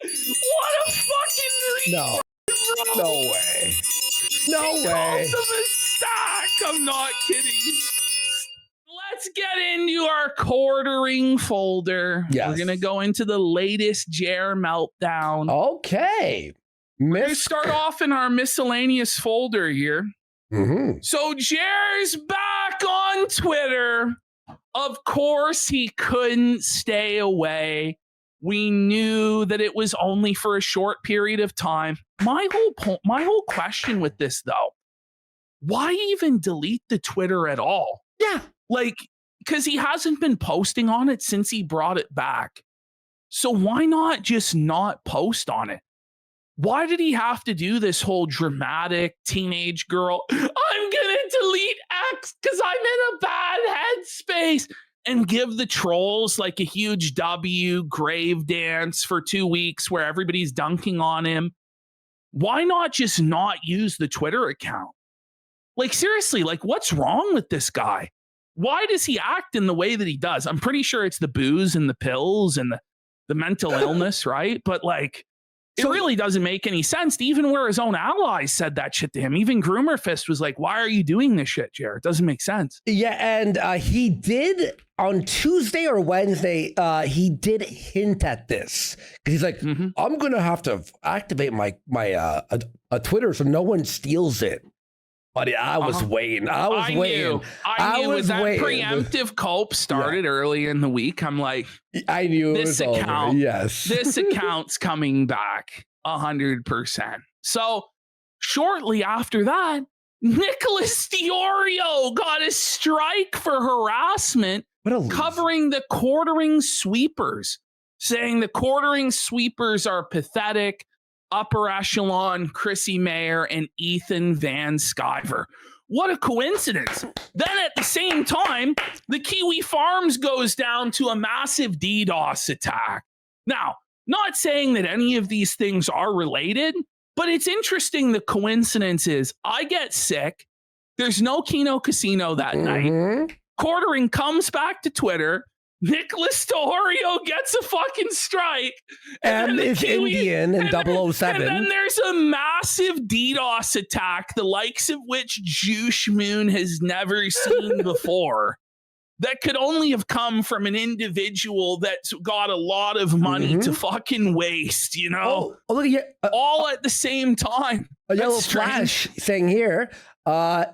What a fucking No. bro. No way. No He way. calls them a stack. I'm not kidding. Let's get into our quartering folder. Yes. We're going to go into the latest Jer meltdown. Okay. We're going to start off in our miscellaneous folder here. Mm-hmm. So Jer's back on Twitter. Of course, he couldn't stay away. We knew that it was only for a short period of time. My whole question with this, though, why even delete the Twitter at all? Yeah. Like, because he hasn't been posting on it since he brought it back. So why not just not post on it? Why did he have to do this whole dramatic teenage girl, I'm going to delete X because I'm in a bad headspace, and give the trolls like a huge W grave dance for 2 weeks where everybody's dunking on him? Why not just not use the Twitter account? Like, seriously, like, what's wrong with this guy? Why does he act in the way that he does? I'm pretty sure it's the booze and the pills and the mental illness, right? But like, it really doesn't make any sense, even where his own allies said that shit to him. Even Groomer Fist was like, why are you doing this shit, Jared? It doesn't make sense. Yeah, and he did on Tuesday or Wednesday, he did hint at this. Because he's like, I'm going to have to activate my Twitter so no one steals it. Buddy, I was waiting. I was waiting. I knew when that preemptive cope started early in the week. I'm like, I knew this it was account. Over. Yes, this account's coming back 100%. So shortly after that, Nicholas Diorio got a strike for harassment, covering the Quarterings sweepers, saying the Quarterings sweepers are pathetic. Upper echelon Chrissy Mayer and Ethan Van Sciver. What a coincidence. Then at the same time, the Kiwi Farms goes down to a massive DDoS attack. Now, not saying that any of these things are related, but it's interesting the coincidence is I get sick. There's no Kino Casino that night. Quartering comes back to Twitter. Nicholas Diorio gets a fucking strike. And is Indian in 007. And then there's a massive DDoS attack, the likes of which Juice Moon has never seen before. That could only have come from an individual that's got a lot of money to fucking waste, you know? Oh, look at here. All at the same time. A yellow flash saying here,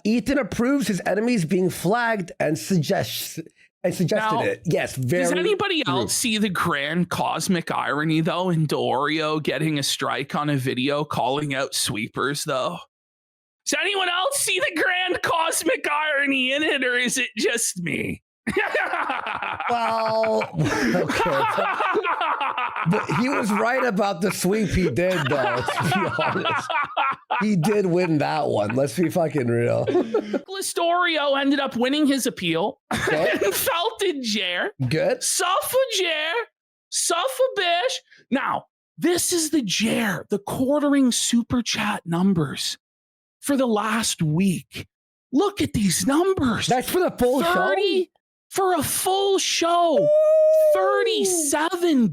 Ethan approves his enemies being flagged and suggested it. Yes, very. Does anybody else see the grand cosmic irony, though, in Diorio getting a strike on a video calling out sweepers, though? Does anyone else see the grand cosmic irony in it, or is it just me? Well, okay. But he was right about the sweep he did, though, to be honest. He did win that one. Let's be fucking real. Nicholas Diorio ended up winning his appeal and felted Jer. Good. Suffer Jer. Suffer Bish. Now, this is the Jer, the Quartering super chat numbers for the last week. Look at these numbers. That's for the full 30 show? For a full show. $37?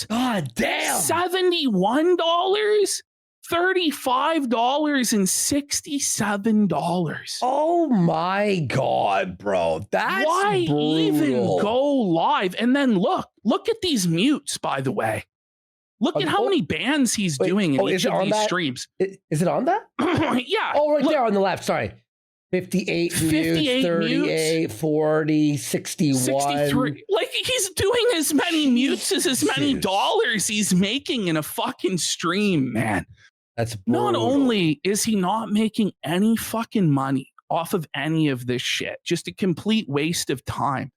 God damn. $71? $35.67. Oh my God, bro. That's why brutal. Even go live? And then look at these mutes, by the way. Look at how many bands he's doing in each of these streams. Is it on that? Yeah. Oh, right there on the left. Sorry. 58 mutes, 38, mutes. 40, 61. 63. Like, he's doing as many mutes as many dollars he's making in a fucking stream, man. That's brutal. Not only is he not making any fucking money off of any of this shit, just a complete waste of time,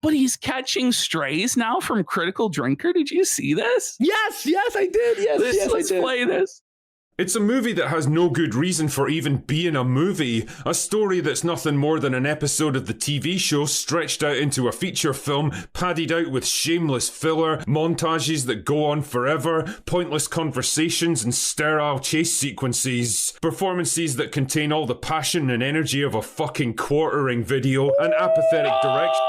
but he's catching strays now from Critical Drinker. Did you see this? Yes, I did. Yes, let's play this. It's a movie that has no good reason for even being a movie. A story that's nothing more than an episode of the TV show stretched out into a feature film, padded out with shameless filler, montages that go on forever, pointless conversations and sterile chase sequences, performances that contain all the passion and energy of a fucking Quartering video, and apathetic direction.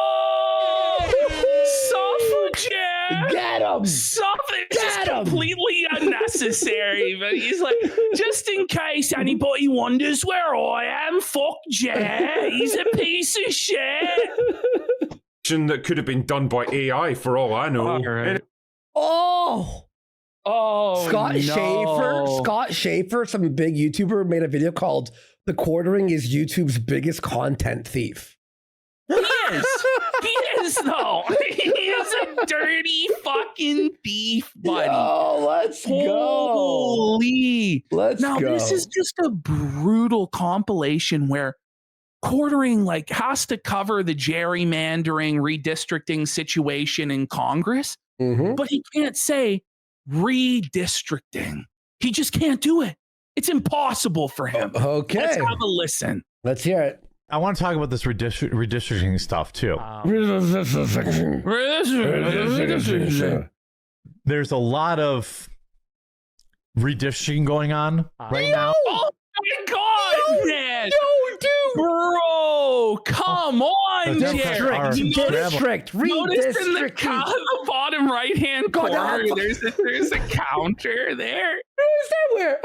Get him. Something Get just him. completely unnecessary. But he's like, just in case anybody wonders where I am, fuck Jay. He's a piece of shit. That could have been done by AI for all I know. Oh, Scott Scott Schaefer, some big YouTuber, made a video called "The Quartering is YouTube's biggest content thief." He is though. He is a dirty fucking thief, buddy. Oh, let's go. Holy. Let's now, go. this is just a brutal compilation where Quartering like has to cover the gerrymandering, redistricting situation in Congress, but he can't say redistricting. He just can't do it. It's impossible for him. Okay. Let's have a listen. Let's hear it. I want to talk about this redistricting stuff too. There's a lot of redistricting going on right now. Oh my God, man. No, dude. Bro, come on, Democrats Jerry. are Notice in the bottom right-hand corner, there's a counter there. Is that where?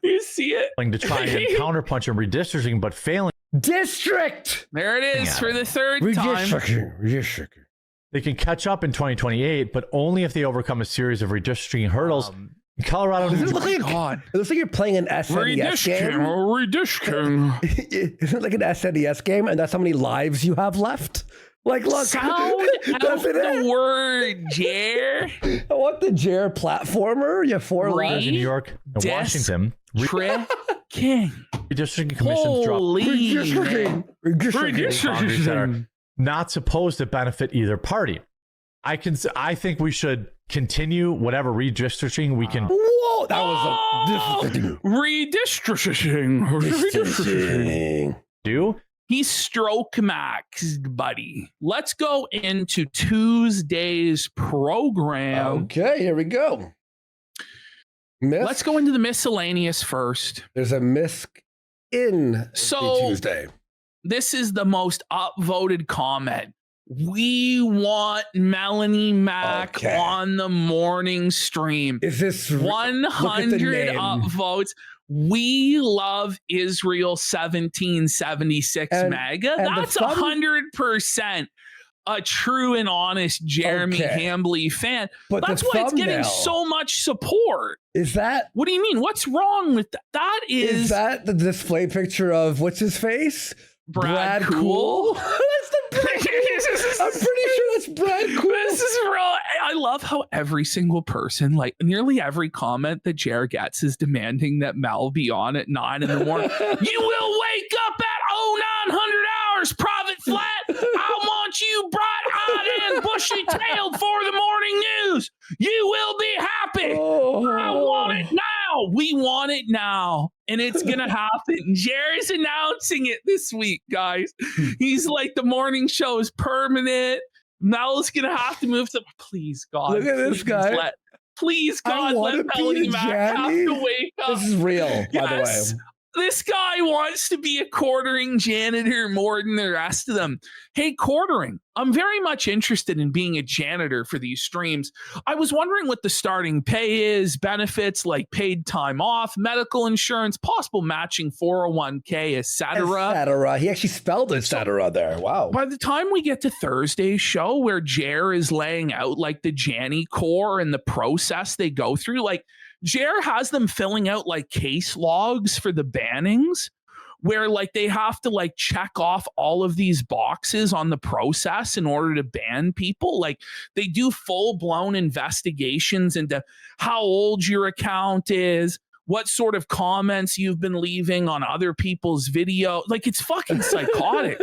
You see it? To try and counterpunch and redistricting, but failing. District. There it is for the third time. Redistricting. They can catch up in 2028, but only if they overcome a series of redistricting hurdles. Colorado. Does it look like it looks like you're playing an SNES game? Redistricting. Isn't it like an SNES game, and that's how many lives you have left? Like, look, Sound out the word, Jer. I want the Jer platformer. You have 4 lives. In New York and Washington. King. Redistricting commissions drop. Redistricting. That are not supposed to benefit either party. I think we should continue whatever redistricting we can. Whoa, that was a redistricting. Do. He's stroke maxed, buddy. Let's go into Tuesday's program. Okay, here we go. Let's go into the miscellaneous first. There's a misc in Tuesday. This is the most upvoted comment. We want Melanie Mac on the morning stream. Is this 100 upvotes? We love Israel 1776 mega. That's 100% a true and honest Jeremy Hambly fan. But that's why it's getting so much support. Is that? What do you mean? What's wrong with that? Is that the display picture of what's his face? Brad Cool? That's the Brad Cool. I'm pretty sure that's Brad Cool. This is real. I love how every single person, like nearly every comment that Jer gets is demanding that Mel be on at 9 in the morning. You will wake up at 0900 hours, private flat. I want you bright-eyed and bushy-tailed for the morning news. You will be happy. I want it now. We want it now. And it's going to happen. Jerry's announcing it this week, guys. He's like, the morning show is permanent. Mel's going to have to move to... Please, God. Look at this guy. Please, God, let Melanie Mac have to wake up. This is real, by the way. This guy wants to be a quartering janitor more than the rest of them. Hey, quartering, I'm very much interested in being a janitor for these streams. I was wondering what the starting pay is, benefits like paid time off, medical insurance, possible matching 401k, etc. He actually spelled etc. there. Wow. By the time we get to Thursday's show where Jer is laying out like the Janny core and the process they go through, like Jer has them filling out like case logs for the bannings where like they have to like check off all of these boxes on the process in order to ban people. Like they do full blown investigations into how old your account is, what sort of comments you've been leaving on other people's video. Like it's fucking psychotic.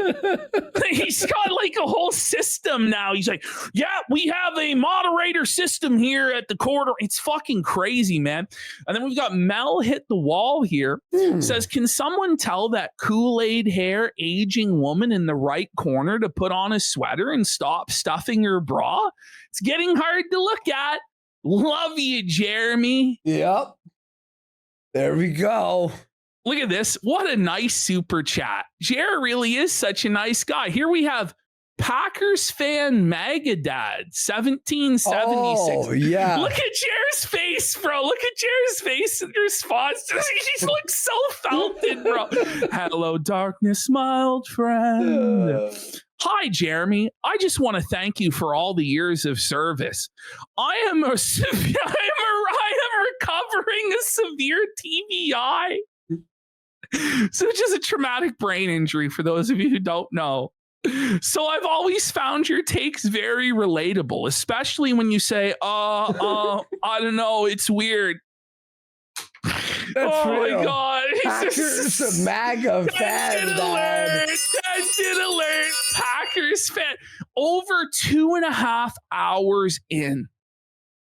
He's got like a whole system now. He's like, yeah, we have a moderator system here at the quarter. It's fucking crazy, man. And then we've got Mel hit the wall here. Says, can someone tell that Kool-Aid hair aging woman in the right corner to put on a sweater and stop stuffing her bra? It's getting hard to look at. Love you, Jeremy. Yep. There we go. Look at this. What a nice super chat. Jer really is such a nice guy. Here we have Packers fan Magadad, 1776. Oh, yeah. Look at Jared's face, bro. Look at Jared's face in response to this. He looks so felted, bro. Hello, darkness, my old friend. Hi, Jeremy. I just want to thank you for all the years of service. I am recovering a severe TBI. So it's just a traumatic brain injury for those of you who don't know. So I've always found your takes very relatable, especially when you say, I don't know, it's weird. That's real. My God. Packers a MAGA fan, alert. Tangent alert. Packers fan. Over 2.5 hours in.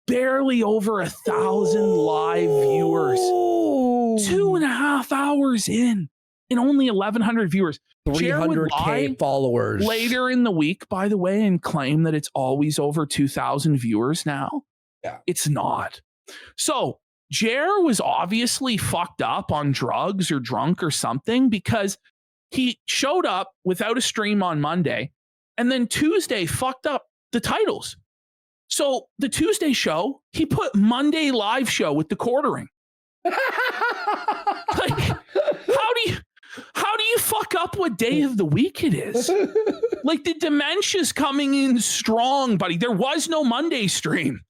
Barely over 1,000 live viewers. 2.5 hours in. And only 1,100 viewers. 300K followers. Later in the week, by the way, and claim that it's always over 2,000 viewers now. Yeah. It's not. So Jer was obviously fucked up on drugs or drunk or something, because he showed up without a stream on Monday and then Tuesday fucked up the titles. So the Tuesday show, he put Monday live show with the quartering. Like, how do you fuck up what day of the week it is? Like, the dementia's coming in strong, buddy. There was no Monday stream,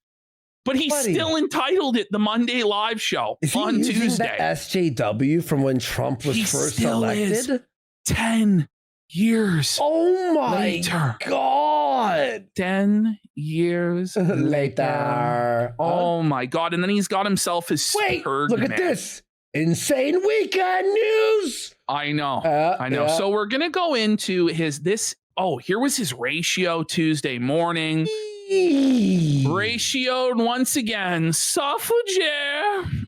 but he still entitled it the Monday live show on Tuesday. The SJW from when Trump was first elected? 10 years. Oh my later. God. 10 years later. Oh my God. And then he's got himself his look at this. Insane weekend news. I know. Yeah. So we're going to go into here was his ratio Tuesday morning. Ratioed once again. Suffrage.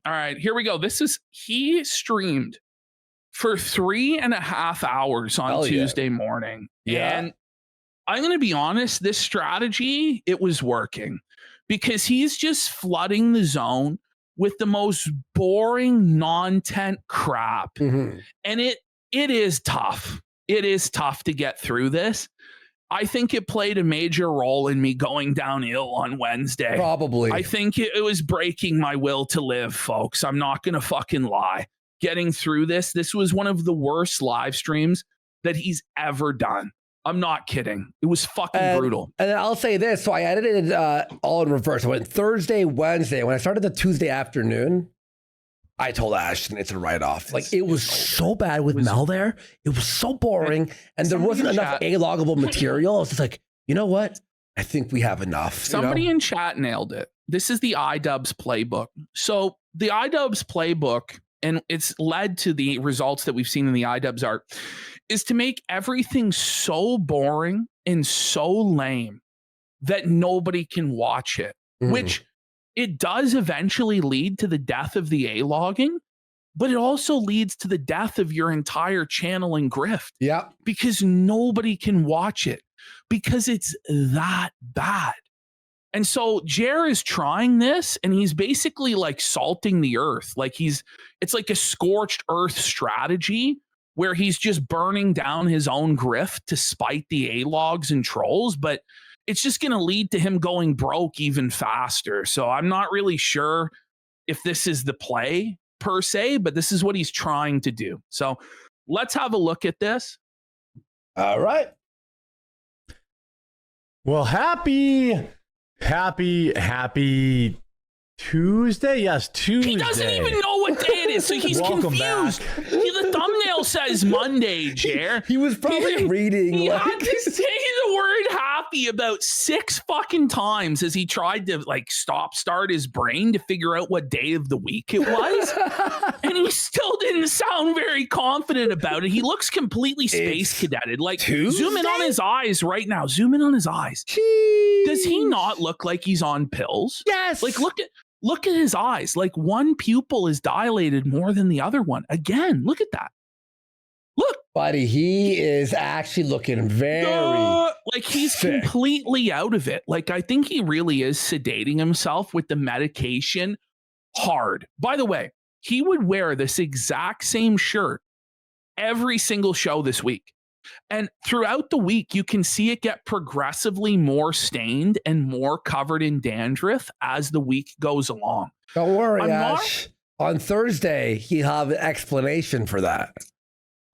All right, here we go. He streamed for 3.5 hours on Tuesday morning. Yeah. And I'm going to be honest, this strategy, it was working, because he's just flooding the zone with the most boring non-tent crap. Mm-hmm. And it is tough. It is tough to get through this. I think it played a major role in me going downhill on Wednesday. Probably. I think it was breaking my will to live, folks. I'm not going to fucking lie. Getting through this was one of the worst live streams that he's ever done. I'm not kidding. It was fucking brutal. And I'll say this. So I edited it all in reverse. I went Thursday, Wednesday. When I started the Tuesday afternoon, I told Ashton it's a write-off. Like, it was so bad with Mel there. It was so boring. And there wasn't enough A-loggable material. I was just like, you know what? I think we have enough. Somebody in chat nailed it. This is the iDubbbz playbook. So the iDubbbz playbook, and it's led to the results that we've seen in the iDubbbz art, is to make everything so boring and so lame that nobody can watch it, which it does eventually lead to the death of the A-logging, but it also leads to the death of your entire channel and grift. Yeah. Because nobody can watch it because it's that bad. And so Jer is trying this, and he's basically like salting the earth. Like, it's like a scorched earth strategy where he's just burning down his own grift to spite the A-logs and trolls, but it's just going to lead to him going broke even faster. So I'm not really sure if this is the play per se, but this is what he's trying to do. So let's have a look at this. All right. Well, happy Tuesday. Yes, Tuesday. He doesn't even know what day it is, so he's confused. The thumbnail says Monday, Jer. He was probably reading. He had to say the word happy about 6 fucking times as he tried to start his brain to figure out what day of the week it was. And he still didn't sound very confident about it. He looks completely space cadetted. Like, Tuesday? Zoom in on his eyes right now. Zoom in on his eyes. Jeez. Does he not look like he's on pills? Yes. Like, look at his eyes. Like, one pupil is dilated more than the other one. Again, look at that. Look. Buddy, he is actually looking very like he's sick. Completely out of it. Like, I think he really is sedating himself with the medication hard. By the way, he would wear this exact same shirt every single show this week. And throughout the week, you can see it get progressively more stained and more covered in dandruff as the week goes along. Don't worry, I'm Ash. On Thursday, he'll have an explanation for that.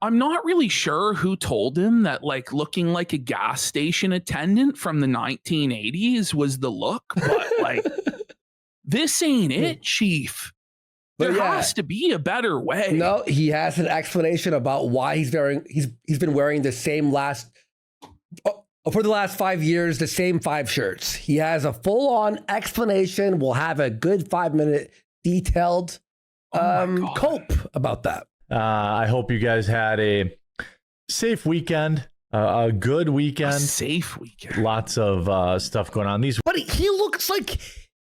I'm not really sure who told him that like looking like a gas station attendant from the 1980s was the look, but like this ain't it, Chief. But There yeah. has to be a better way. No, he has an explanation about why he's been wearing the same for the last 5 years, the same 5 shirts. He has a full-on explanation. We'll have a good 5-minute detailed cope about that. I hope you guys had a safe weekend, a good weekend. A safe weekend. Lots of stuff going on. But he looks like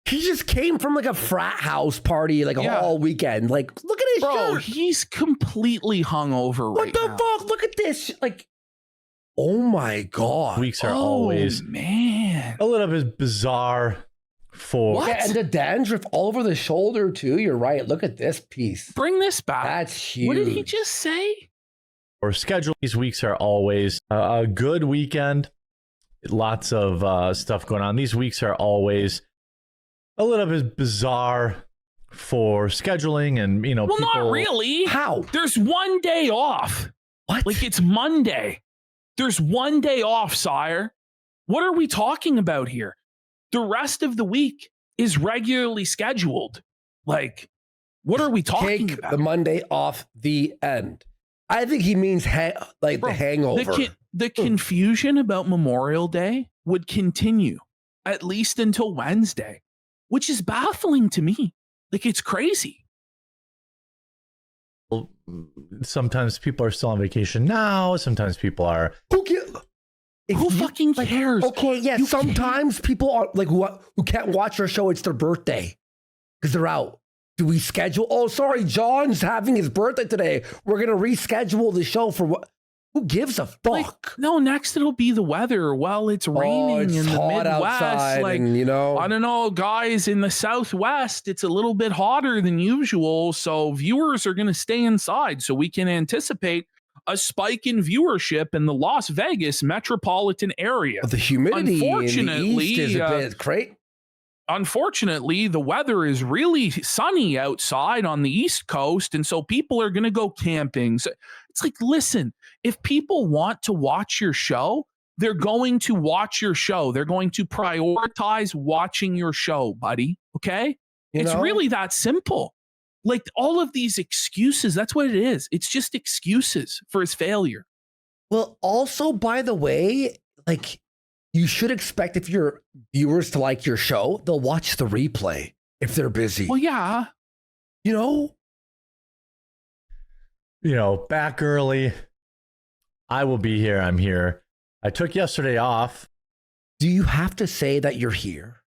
he just came from like a frat house party, like a whole weekend. Like, look at his shirt. He's completely hungover right now. What the fuck? Look at this. Like, oh my God. Weeks are always man. a little bit bizarre for What? Yeah, and the dandruff all over the shoulder too. You're right. Look at this piece. Bring this back. That's huge. What did he just say? or schedule. These weeks are always a good weekend. Lots of stuff going on. These weeks are always a little bit bizarre for scheduling, and Well, people, not really. How? There's one day off. What? Like it's Monday. There's one day off, sire. What are we talking about here? The rest of the week is regularly scheduled. Like, what are we talking Take about? the Monday off the end. I think he means the hangover. The confusion about Memorial Day would continue at least until Wednesday, which is baffling to me. Like, it's crazy. sometimes people are still on vacation now. Sometimes people are. Who fucking cares? Okay, yeah. Sometimes people are like who can't watch our show. It's their birthday because they're out. Do we schedule? Oh, sorry, John's having his birthday today. We're gonna reschedule the show for what? Who gives a fuck? Like, no, next it'll be the weather. Well, it's raining it's in the hot Midwest. outside, Like, and, I don't know, guys, in the Southwest, it's a little bit hotter than usual. So viewers are going to stay inside. So we can anticipate a spike in viewership in the Las Vegas metropolitan area. the humidity Unfortunately, in the east is a bit great. Unfortunately, the weather is really sunny outside on the East Coast. And so people are going to go camping. So it's like, listen, if people want to watch your show, they're going to watch your show. They're going to prioritize watching your show, buddy. Okay? It's really that simple. Like all of these excuses, that's what it is. It's just excuses for his failure. Well, also, by the way, like, you should expect if your viewers to like your show, they'll watch the replay if they're busy. Well, yeah. Back early. I will be here. I'm here. I took yesterday off. Do you have to say that you're here?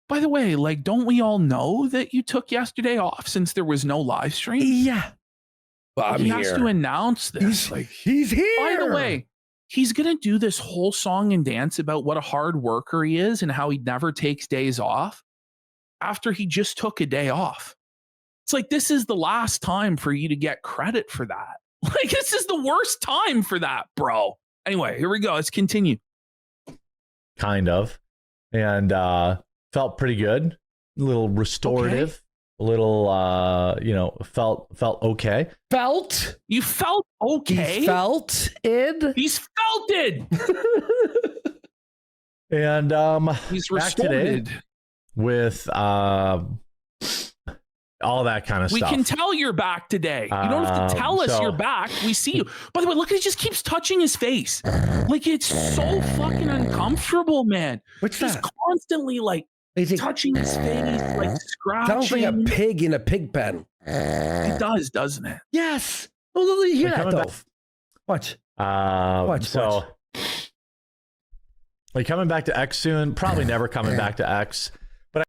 By the way, like, don't we all know that you took yesterday off since there was no live stream? Yeah. But He has to announce this. He's here. By the way, he's going to do this whole song and dance about what a hard worker he is and how he never takes days off after he just took a day off. It's like, this is the last time for you to get credit for that. Like, this is the worst time for that, bro. Anyway, here we go. Let's continue. Kind of. And felt pretty good. A little restorative. Okay. A little, felt okay. Felt? You felt okay? He's felt it? He's felt it. And He's back today restored. with all that kind of We stuff. can tell you're back today. You don't have to tell us you're back. We see you. By the way, look, he just keeps touching his face. Like, it's so fucking uncomfortable, man. What's He's that? constantly like touching his face, like scratching. Sounds like a pig in a pig pen. It does, doesn't it? Yes. Oh, look, you hear We're that coming though. back. Watch. So, like, coming back to X soon. Probably never coming back to X. But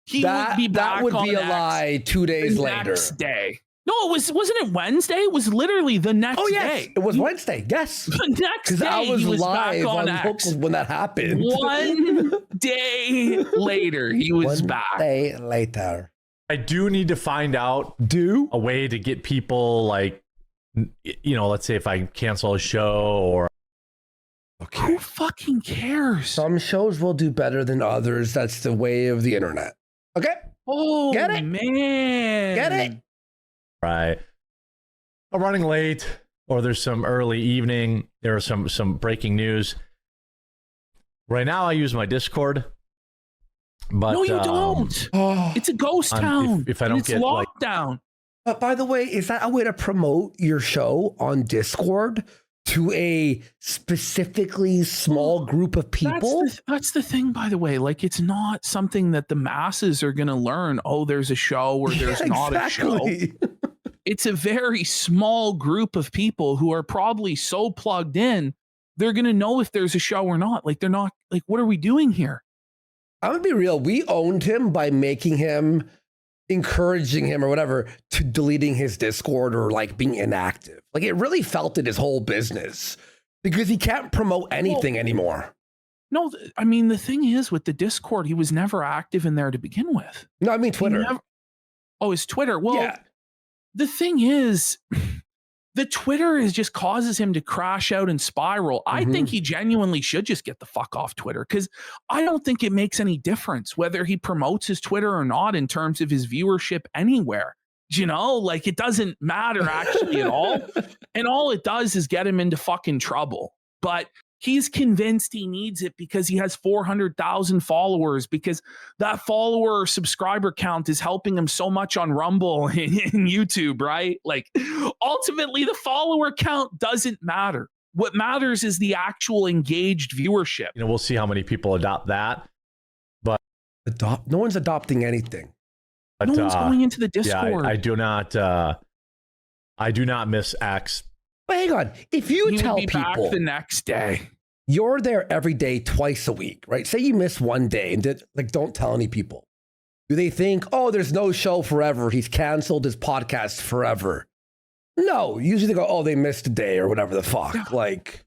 He would be back that would on be a X lie 2 days the later. next day. No, wasn't it Wednesday? It was literally the next Oh, yes. day. It was Wednesday. Yes. The next Because day I was he was live back on on X. Local when that happened. 1 day later, he was back. 1 day later. I do need to find out Do? a way to get people like let's say if I cancel a show or Who fucking cares? Some shows will do better than others. That's the way of the internet. Okay? Oh, Get it? man. Get it? right, I'm running late or there's some early evening, there are some breaking news. Right now I use my Discord. But No, you don't. Oh. It's a ghost town. If I don't it's get locked down. But by the way, is that a way to promote your show on Discord to a specifically small group of people? That's the thing, by the way. Like, it's not something that the masses are going to learn. Oh, there's a show or there's not a show. It's a very small group of people who are probably so plugged in, they're going to know if there's a show or not. Like, they're not, like, what are we doing here? I'm going to be real. We owned him by making him, encouraging him or whatever to deleting his Discord or like being inactive. Like, it really felt it his whole business because he can't promote anything anymore. No, I mean, the thing is with the Discord, he was never active in there to begin with. No, I mean Twitter. His Twitter. Well, yeah. The thing is, the Twitter just causes him to crash out and spiral. I think he genuinely should just get the fuck off Twitter because I don't think it makes any difference whether he promotes his Twitter or not in terms of his viewership anywhere. You know, like it doesn't matter actually at all. And all it does is get him into fucking trouble. But he's convinced he needs it because he has 400,000 followers, because that follower or subscriber count is helping him so much on Rumble and YouTube, right? Like, ultimately, the follower count doesn't matter. What matters is the actual engaged viewership. we'll see how many people adopt that. But No one's adopting anything. No one's going into the Discord. Yeah, I do not miss X. But hang on. If you He tell would be back people the next day. you're there every day, twice a week, right? Say you miss one day and don't tell any people. Do they think, oh, there's no show forever. He's canceled his podcast forever. No, usually they go, oh, they missed a day or whatever the fuck. Yeah. Like,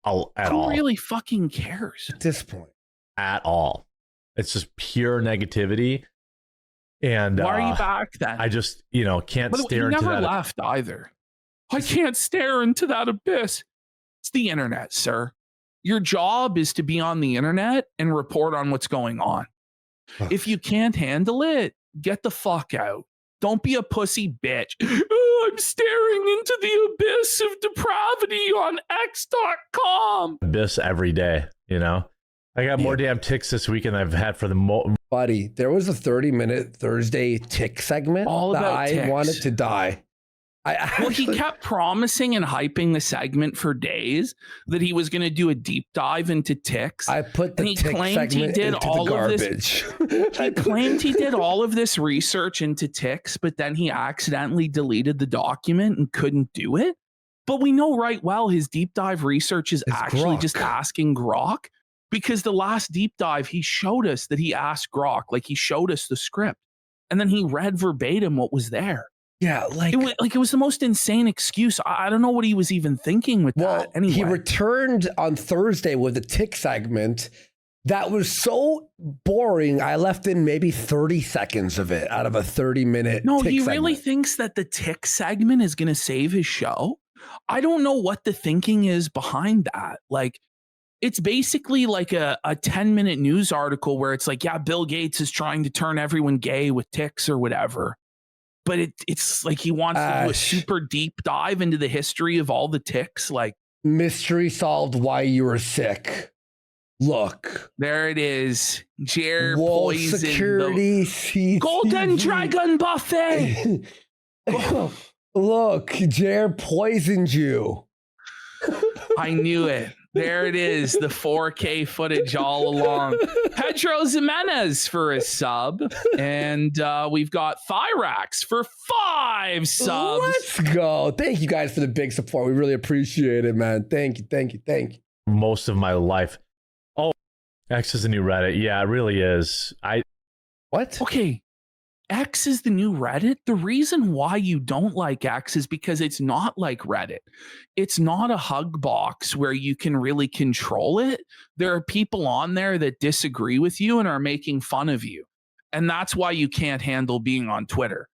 Who really fucking cares? at this point. At all. It's just pure negativity. And why are you back then? I just, can't stare into into never that. left either. I can't stare into that abyss. It's the internet, sir. Your job is to be on the internet and report on what's going on. If you can't handle it, get the fuck out. Don't be a pussy bitch. Oh, I'm staring into the abyss of depravity on X.com. Abyss every day, I got more damn ticks this week than I've had for the Buddy, there was a 30-minute Thursday tick segment All that about I ticks. wanted to die. Well, he kept promising and hyping the segment for days that he was going to do a deep dive into ticks. I put the And he tick claimed he segment did into all the of this- garbage. He claimed he did all of this research into ticks, but then he accidentally deleted the document and couldn't do it. But we know right well his deep dive research is It's actually Grok. just asking Grok, because the last deep dive, he showed us that he asked Grok, like he showed us the script, and then he read verbatim what was there. Yeah, It was the most insane excuse. I don't know what he was even thinking with that. Anyway, he returned on Thursday with a tick segment that was so boring. I left in maybe 30 seconds of it out of a 30-minute no, tick he segment. really thinks that the tick segment is going to save his show. I don't know what the thinking is behind that. Like, it's basically like a 10-minute news article where it's like, yeah, Bill Gates is trying to turn everyone gay with ticks or whatever. But it's like he wants to do a super deep dive into the history of all the ticks. Like, mystery solved why you were sick. Look. there it is. Jer Wall poisoned security. the Golden Dragon Buffet. Look, Jer poisoned you. I knew it. There it is, the 4K footage all along. Pedro Jimenez for a sub. And we've got Thyrax for 5 subs. Let's go. Thank you guys for the big support. We really appreciate it, man. Thank you. most of my life. Oh, X is the new Reddit. Yeah, it really is. What? Okay. X is the new Reddit. The reason why you don't like X is because it's not like Reddit. It's not a hug box where you can really control it. There are people on there that disagree with you and are making fun of you. And that's why you can't handle being on Twitter.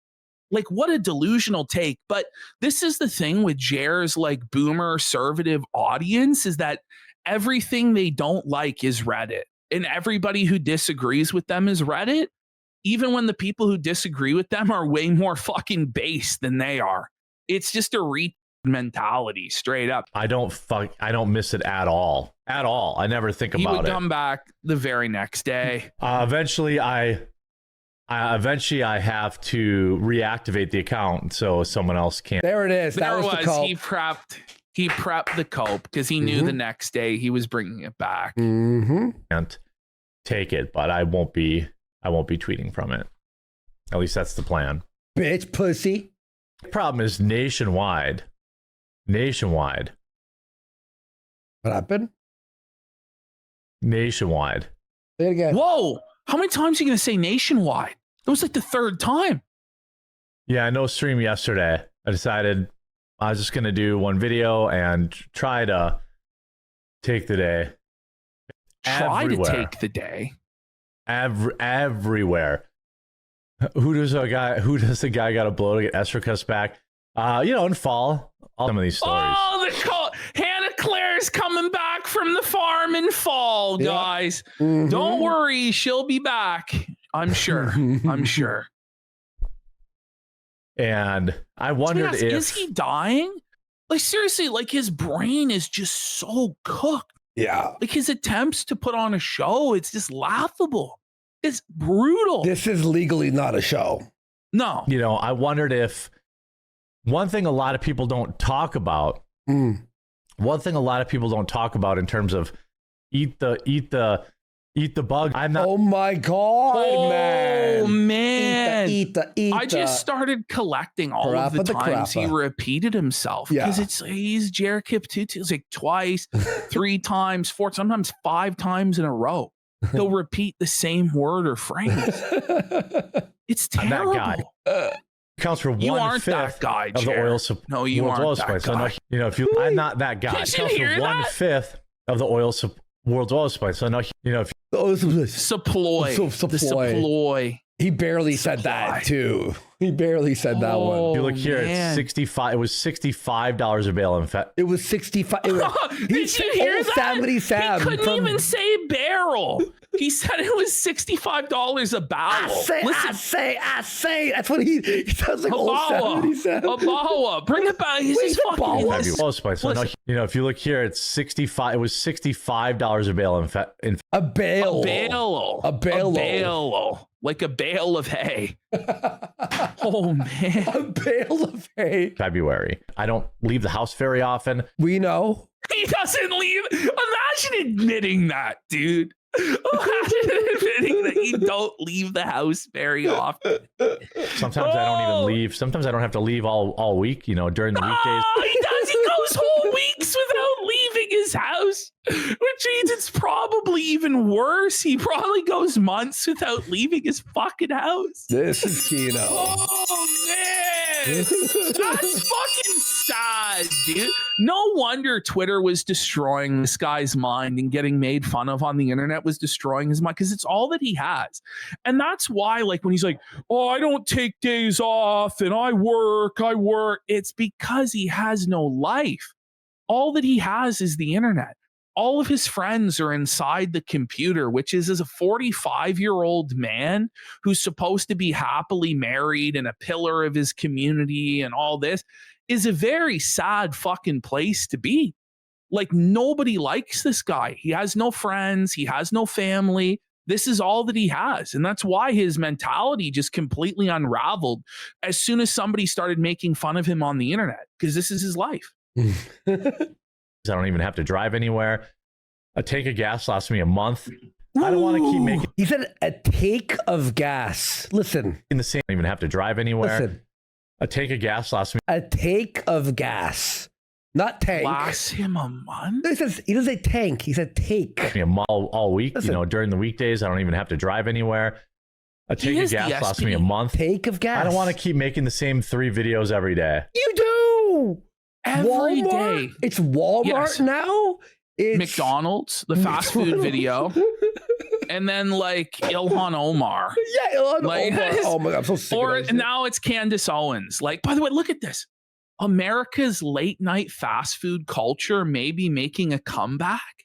Like, what a delusional take. But this is the thing with Jer's like boomer conservative audience, is that everything they don't like is Reddit. And everybody who disagrees with them is Reddit, even when the people who disagree with them are way more fucking base than they are. It's just a mentality, straight up. I don't miss it at all. At all. I never think about it. He would come back the very next day. Eventually I have to reactivate the account so someone else can't. There it is. That was the cope. He prepped the cope because he knew the next day he was bringing it back. Can't take it, but I won't be tweeting from it. At least that's the plan. Bitch pussy. The problem is nationwide. What happened? Nationwide. Say it again. Whoa! How many times are you gonna say nationwide? It was like the third time. Yeah, no stream yesterday. I decided I was just gonna do one video and try to take the day. Try to take the day. Everywhere. Who does the guy got to blow to get Estricus back? And fall. All some of these stories. Oh, Hannah Claire's coming back from the farm in fall, guys. Don't worry, she'll be back. I'm sure. And I wondered if is he dying? Like, seriously, like his brain is just so cooked. Yeah. Like his attempts to put on a show, it's just laughable. It's brutal. This is legally not a show. No. I wondered if one thing a lot of people don't talk about. One thing a lot of people don't talk about in terms of eat the bug. I'm not. Oh my God, man. Oh man. Eat I just started collecting all of the times he repeated himself. Because he's Jer Kiptutu. It's like twice, 3 times, 4, sometimes 5 times in a row. He'll repeat the same word or phrase. It's terrible. I'm that guy. Counts for 1/5 you aren't that guy, of the oil supply. No, you aren't that guy. So I'm not that guy. It counts for 1/5 of the world's oil supply. So no, if Supply. He barely said that too. He barely said that one. You look here, it's 65. It was $65 a bale. In fact, it was 65. Did you hear that? Sam he couldn't even say barrel. He said it was $65 a barrel. I say. That's what he sounds like. Old 70 Sam. Abawa. Bring it back. He's fucking. So no, if you look here, it's 65. It was $65 a bale. In fact, a bale. A bale. Like a bale of hay. Oh, man. A bale of hay. February. I don't leave the house very often. We know. He doesn't leave. Imagine admitting that, dude. Imagine admitting that you don't leave the house very often. Sometimes I don't even leave. Sometimes I don't have to leave all week, during the weekdays. Oh, he does. He goes whole weeks without leaving his house, which means it's probably even worse. He probably goes months without leaving his fucking house. This is Kino. Oh, man. That's fucking sad, dude. No wonder Twitter was destroying this guy's mind, and getting made fun of on the internet was destroying his mind, because it's all that he has. And that's why, like, when he's like, oh, I don't take days off and I work, it's because he has no life. All that he has is the internet. All of his friends are inside the computer, which is as a 45-year-old man who's supposed to be happily married and a pillar of his community and all this, is a very sad fucking place to be. Like, nobody likes this guy. He has no friends. He has no family. This is all that he has. And that's why his mentality just completely unraveled as soon as somebody started making fun of him on the internet, because this is his life. I don't even have to drive anywhere. A tank of gas lasts me a month. I don't want to keep making. He said a take of gas. Listen. In the same. I don't even have to drive anywhere. Listen. A tank of gas lasts me. A take of gas. Not tank. Lasts him a month? He doesn't say tank. He said take. Me all week. Listen. During the weekdays, I don't even have to drive anywhere. A tank of gas lasts me a month. Take of gas. I don't want to keep making the same 3 videos every day. You do. Every Walmart? day. It's Walmart now? It's McDonald's, the fast food video. and then like Ilhan Omar. Yeah, Ilhan Like, Omar. Oh my God, I'm so sick Or of that shit. now it's Candace Owens. Like, by the way, look at this. America's late night fast food culture may be making a comeback.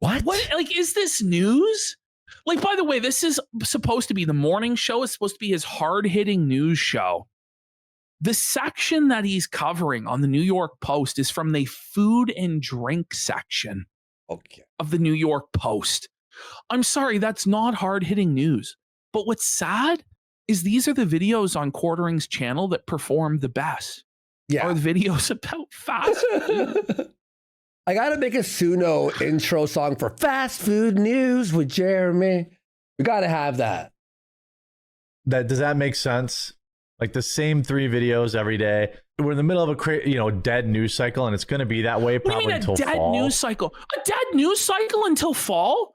What? Like, is this news? Like, by the way, this is supposed to be the morning show. It's supposed to be his hard-hitting news show. The section that he's covering on the New York Post is from the food and drink section Okay. of the New York Post. I'm sorry, that's not hard-hitting news. But what's sad is these are the videos on Quartering's channel that perform the best. Yeah. Are the videos about fast food. I gotta make a Suno intro song for fast food news with Jeremy. We gotta have that. Does that make sense? Like the same 3 videos every day. We're in the middle of a dead news cycle, and it's going to be that way What do you probably mean until a dead fall. news cycle? A dead news cycle until fall?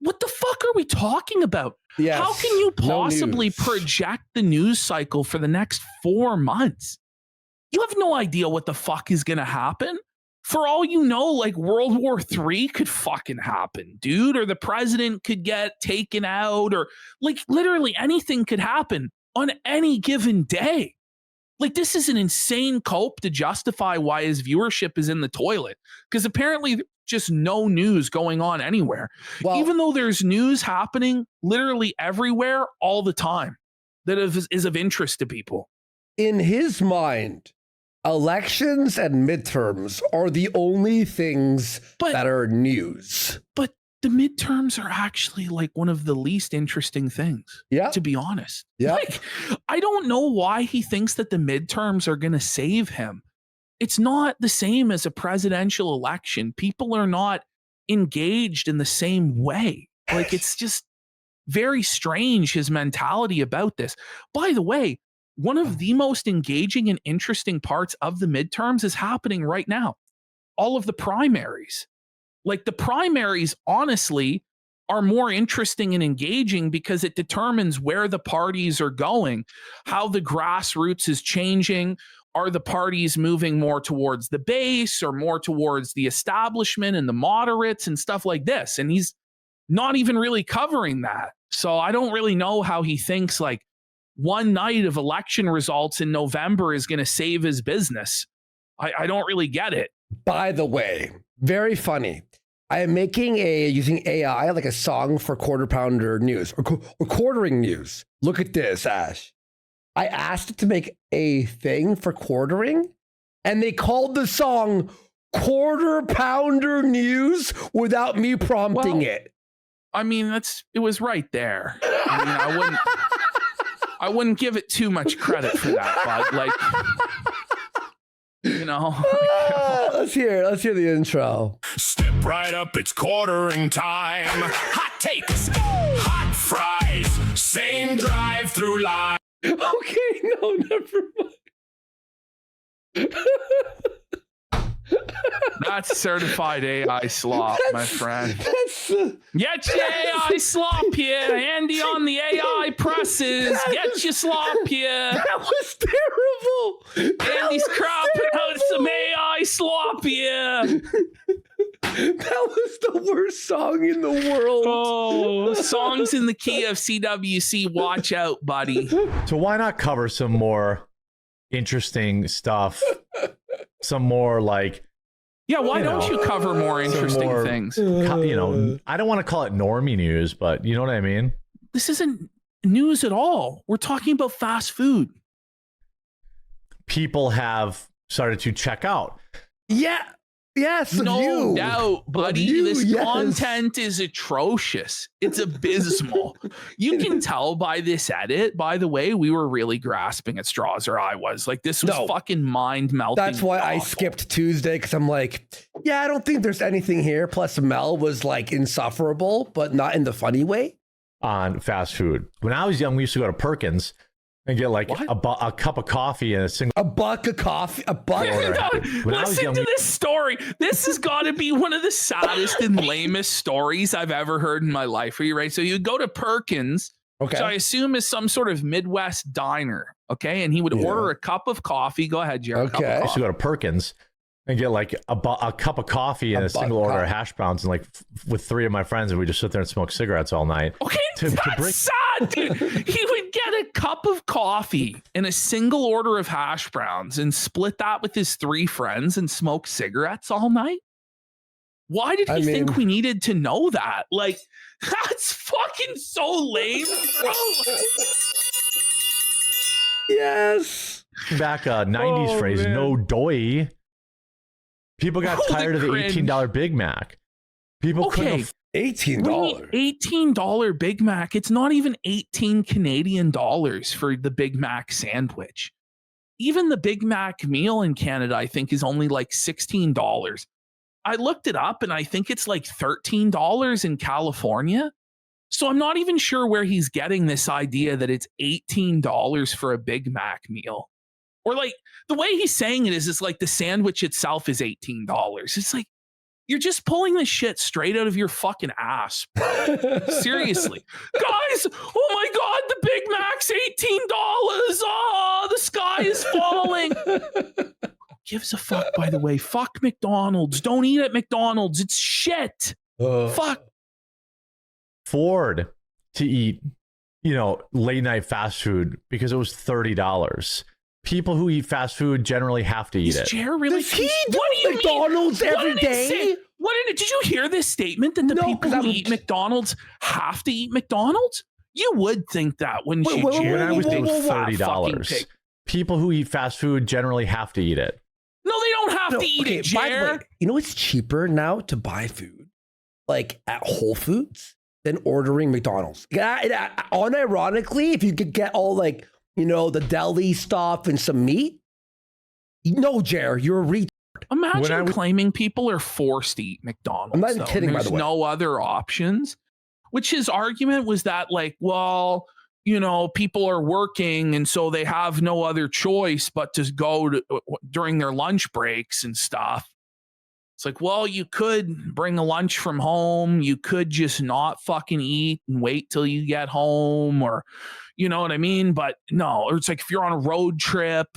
What the fuck are we talking about? Yes. How can you No possibly news. project the news cycle for the next 4 months? You have no idea what the fuck is going to happen. For all you know, like World War III could fucking happen, dude, or the president could get taken out, or like literally anything could happen on any given day. Like, this is an insane cope to justify why his viewership is in the toilet, because apparently just no news going on anywhere. Well, Even though there's news happening literally everywhere all the time that is of interest to people. in his mind, elections and midterms are the only things But- that are news. But the midterms are actually like one of the least interesting things, Yeah. to be honest. Yeah. Like, I don't know why he thinks that the midterms are going to save him. It's not the same as a presidential election. People are not engaged in the same way. Like, it's just very strange, his mentality about this. By the way, one of the most engaging and interesting parts of the midterms is happening right now. All of the primaries. Like, the primaries, honestly, are more interesting and engaging because it determines where the parties are going, how the grassroots is changing. Are the parties moving more towards the base or more towards the establishment and the moderates and stuff like this? And he's not even really covering that. So I don't really know how he thinks like one night of election results in November is going to save his business. I don't really get it. By the way, very funny. I am making using AI like a song for Quarter Pounder News or Quartering News. Look at this, Ash. I asked it to make a thing for quartering, and they called the song Quarter Pounder News without me prompting Well, it. I mean, it was right there. I mean, I wouldn't give it too much credit for that, bud. Like, you know. Let's hear the intro. Step right up, it's quartering time. Hot takes, hot fries, same drive-through line. Okay, no, never mind. That's certified AI slop, my friend. That's Get your AI slop here. Andy on the AI presses. Get your slop here. that was terrible. Andy's cropping out some AI slop here. That was the worst song in the world. Oh, songs in the key of CWC. Watch out, buddy. So why not cover some more interesting stuff? Some more like, Yeah, why You don't know, you cover more some interesting more- things? I don't want to call it normie news, but you know what I mean? This isn't news at all. We're talking about fast food. People have started to check out. Yeah. Yes, of No you. doubt, buddy. you, This yes. content is atrocious. It's abysmal. You can tell by this edit. By the way, we were really grasping at straws, or I was. Like, this was No. fucking mind melting. That's why I skipped Tuesday, because I'm like, yeah, I don't think there's anything here. Plus, Mel was like insufferable, but not in the funny way. On fast food. When I was young, we used to go to Perkins and get like What? a cup of coffee and a single A buck of coffee, a buck. order. When I was Listen young, to this story. This has got to be one of the saddest and lamest stories I've ever heard in my life. Are you ready? So you go to Perkins, which I Okay. assume is some sort of Midwest diner. Okay. And he would Yeah. order a cup of coffee. Go ahead, Jared. Okay. I used to go to Perkins and get like a cup of coffee and a single order of hash browns, and like with 3 of my friends, and we just sit there and smoke cigarettes all night. Okay, that's sad, dude. He would get a cup of coffee and a single order of hash browns and split that with his 3 friends and smoke cigarettes all night. Why did he think we needed to know that? Like, that's fucking so lame, bro. Yes. Back 90s phrase, man. No doy. People got tired of the $18 Big Mac. People couldn't $18. $18 Big Mac. It's not even 18 Canadian dollars for the Big Mac sandwich. Even the Big Mac meal in Canada, I think, is only like $16. I looked it up and I think it's like $13 in California. So I'm not even sure where he's getting this idea that it's $18 for a Big Mac meal. Or like the way he's saying it is it's like the sandwich itself is $18. It's like, you're just pulling this shit straight out of your fucking ass. Seriously. Guys, oh my God, the Big Mac's $18. Oh, the sky is falling. Gives a fuck, by the way. Fuck McDonald's. Don't eat at McDonald's. It's shit. Fuck. Afford to eat, late night fast food because it was $30. People who eat fast food generally have to eat it. Jer really? Does he do McDonald's every day? Did you hear this statement that the people who eat McDonald's have to eat McDonald's? You would think that, wouldn't you, Jer? When I was doing $30. People who eat fast food generally have to eat it. No, they don't have to eat it, Jer. By the way, you know it's cheaper now to buy food, like at Whole Foods, than ordering McDonald's. Unironically, if you could get all like, the deli stuff and some meat. No, Jer, you're a retard. Imagine claiming people are forced to eat McDonald's. I'm not even kidding, by the way. There's no other options. Which his argument was that, like, well, people are working and so they have no other choice but to go to, during their lunch breaks and stuff. It's like, well, you could bring a lunch from home. You could just not fucking eat and wait till you get home, or, you know what I mean? But no, or it's like if you're on a road trip,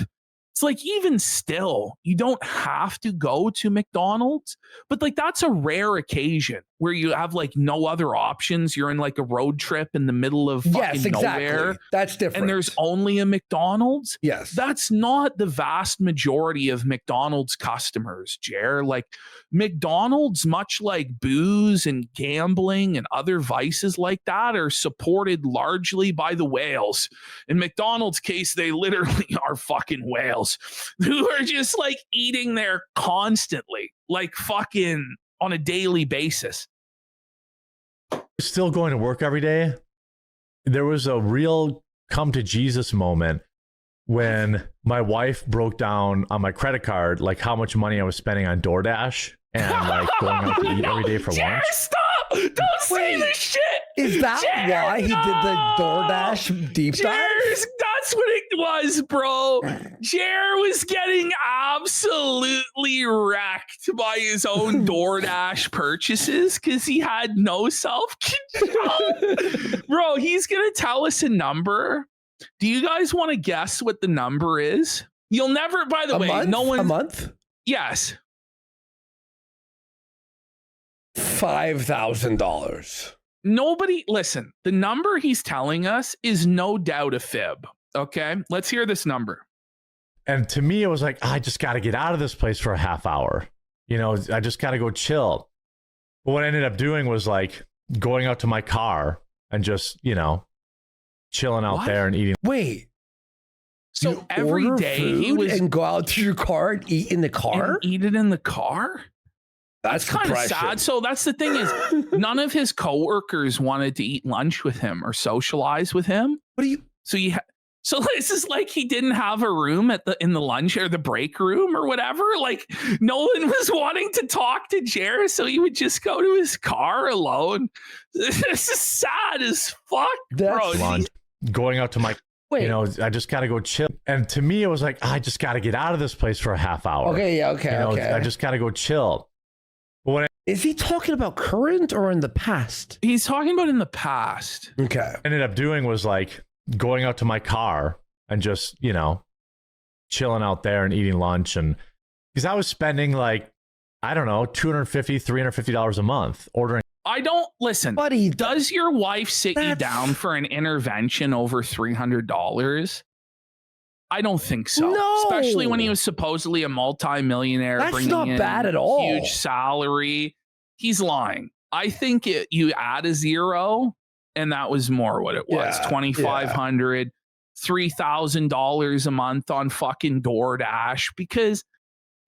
it's like even still, you don't have to go to McDonald's, but like that's a rare occasion where you have like no other options. You're in like a road trip in the middle of fucking nowhere. That's different. And there's only a McDonald's. Yes. That's not the vast majority of McDonald's customers, Jer. Like McDonald's, much like booze and gambling and other vices like that, are supported largely by the whales. In McDonald's case, they literally are fucking whales who are just like eating there constantly, like fucking on a daily basis. Still going to work every day. There was a real come to Jesus moment when my wife broke down on my credit card like how much money I was spending on DoorDash and like going out to eat every day for lunch. Stop! Don't say this shit! Is that why he did the DoorDash deep dive? That's what it was, bro. Jer was getting absolutely wrecked by his own DoorDash purchases because he had no self-control. Bro, he's going to tell us a number. Do you guys want to guess what the number is? You'll never, by the way, no one. A month? Yes. $5,000. Nobody, listen, the number he's telling us is no doubt a fib. Okay, let's hear this number. And to me, it was like, I just got to get out of this place for a half hour. I just got to go chill. But what I ended up doing was like going out to my car and just, chilling out there and eating. Wait. So every day he was. And go out to your car and eat in the car? And eat it in the car? That's kind of sad. So that's the thing is, none of his coworkers wanted to eat lunch with him or socialize with him. What do you? So this is like he didn't have a room in the lunch or the break room or whatever. Like no one was wanting to talk to Jer, so he would just go to his car alone. This is sad as fuck, bro. Lunch, going out to my. Wait. I just got to go chill. And to me, it was like, I just got to get out of this place for a half hour. Okay, okay. I just got to go chill. But is he talking about current or in the past? He's talking about in the past. Okay. Ended up doing was like going out to my car and just, chilling out there and eating lunch. And Because I was spending like, I don't know, $250, $350 a month ordering. I don't listen. Buddy, Does your wife sit you that's- down for an intervention over $300? I don't think so. No. Especially when he was supposedly a multimillionaire. That's bringing not in bad at all. Huge salary. He's lying. I think you add a zero, and that was more what it was. Yeah, $2,500, $3,000 a month on fucking DoorDash, because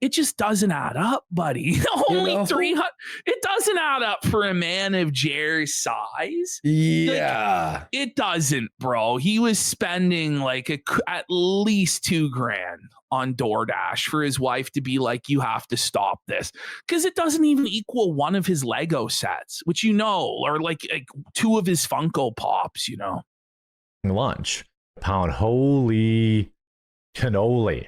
it just doesn't add up, buddy. Only 300. It doesn't add up for a man of Jer's size. Yeah. It doesn't, bro. He was spending like at least $2,000 on DoorDash for his wife to be like, you have to stop this. Because it doesn't even equal one of his Lego sets, which or like 2 of his Funko Pops, Lunch. Pound. Holy cannoli.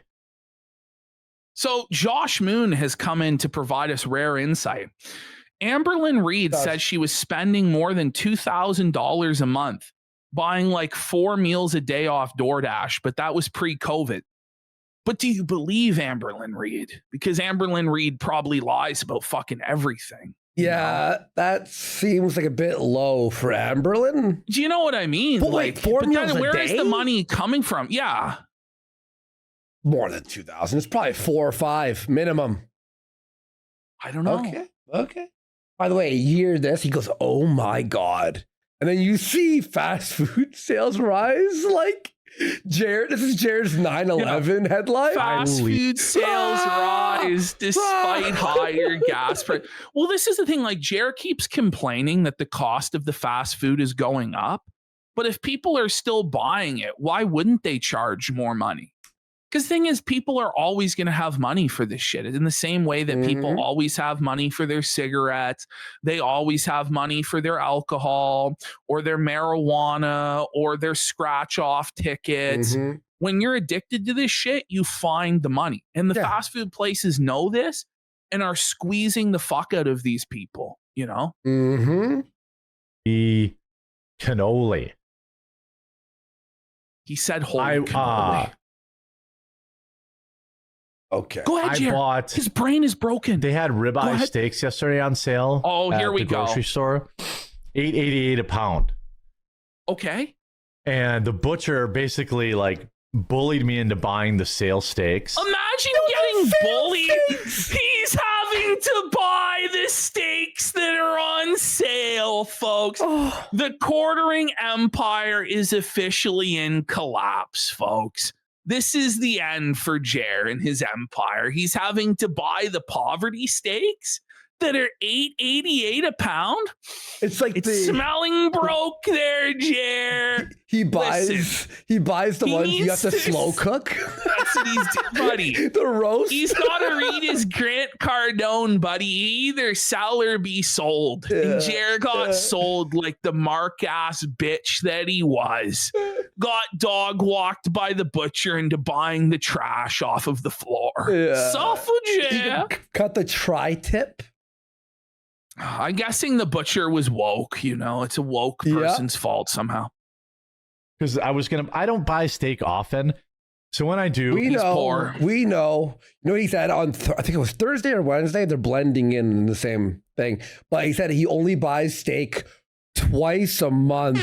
So Josh Moon has come in to provide us rare insight. Amberlyn Reed says she was spending more than $2,000 a month buying like 4 meals a day off DoorDash, but that was pre-COVID. But do you believe Amberlyn Reed? Because Amberlyn Reed probably lies about fucking everything. Yeah, that seems like a bit low for Amberlyn. Do you know what I mean? But wait, 4 meals a day? Where is the money coming from? Yeah. More than 2,000. It's probably 4 or 5 minimum. I don't know. Okay. By the way, you hear this, he goes, oh my God. And then you see fast food sales rise like Jared. This is Jared's 9/11 headline. Fast food sales rise despite higher gas price. Well, this is the thing. Like, Jared keeps complaining that the cost of the fast food is going up. But if people are still buying it, why wouldn't they charge more money? Because the thing is, people are always going to have money for this shit. In the same way that people always have money for their cigarettes, they always have money for their alcohol or their marijuana or their scratch-off tickets. When you're addicted to this shit, you find the money. And the fast food places know this and are squeezing the fuck out of these people, The cannoli. He said, holy cannoli. Okay. Go ahead, Jared. His brain is broken. They had ribeye steaks yesterday on sale. Oh, here we go. Grocery store, $8.88 a pound. Okay. And the butcher basically like bullied me into buying the sale steaks. Imagine getting bullied. He's having to buy the steaks that are on sale, folks. The quartering empire is officially in collapse, folks. This is the end for Jer and his empire. He's having to buy the poverty steaks that are $8.88 a pound. It's like it's smelling broke there, Jer. He buys the ones you have to slow cook. That's what he's doing, buddy. The roast. He's got to read his Grant Cardone, buddy. Either sell or be sold. And Jer got sold like the mark-ass bitch that he was. Got dog walked by the butcher into buying the trash off of the floor. Suffer, Jer. Cut the tri-tip. I'm guessing the butcher was woke, it's a woke person's fault somehow. Because I don't buy steak often. So when I do, we know. You know, he said on, I think it was Thursday or Wednesday, they're blending in the same thing. But he said he only buys steak twice a month.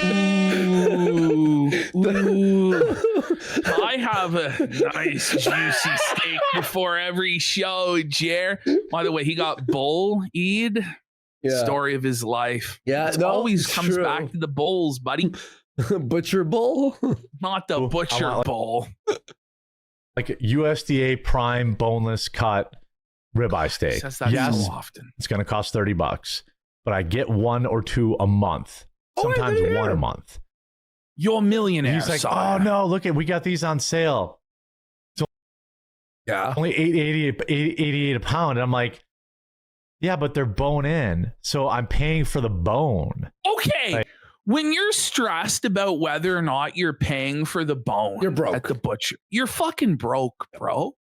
Ooh. I have a nice juicy steak before every show, Jer. By the way, he got bull-eyed. Story of his life. Yeah, it always comes back to the bulls, buddy. Butcher bull? Not the butcher bull. Like a USDA prime boneless cut ribeye steak. Says that so often. It's going to cost $30, but I get 1 or 2 a month. Sometimes 1 a month. You're a millionaire. He's like, oh no, look we got these on sale. So only $8.88 a pound. And I'm like, yeah, but they're bone in, so I'm paying for the bone. Okay. When you're stressed about whether or not you're paying for the bone, you're broke at the butcher. You're fucking broke, bro.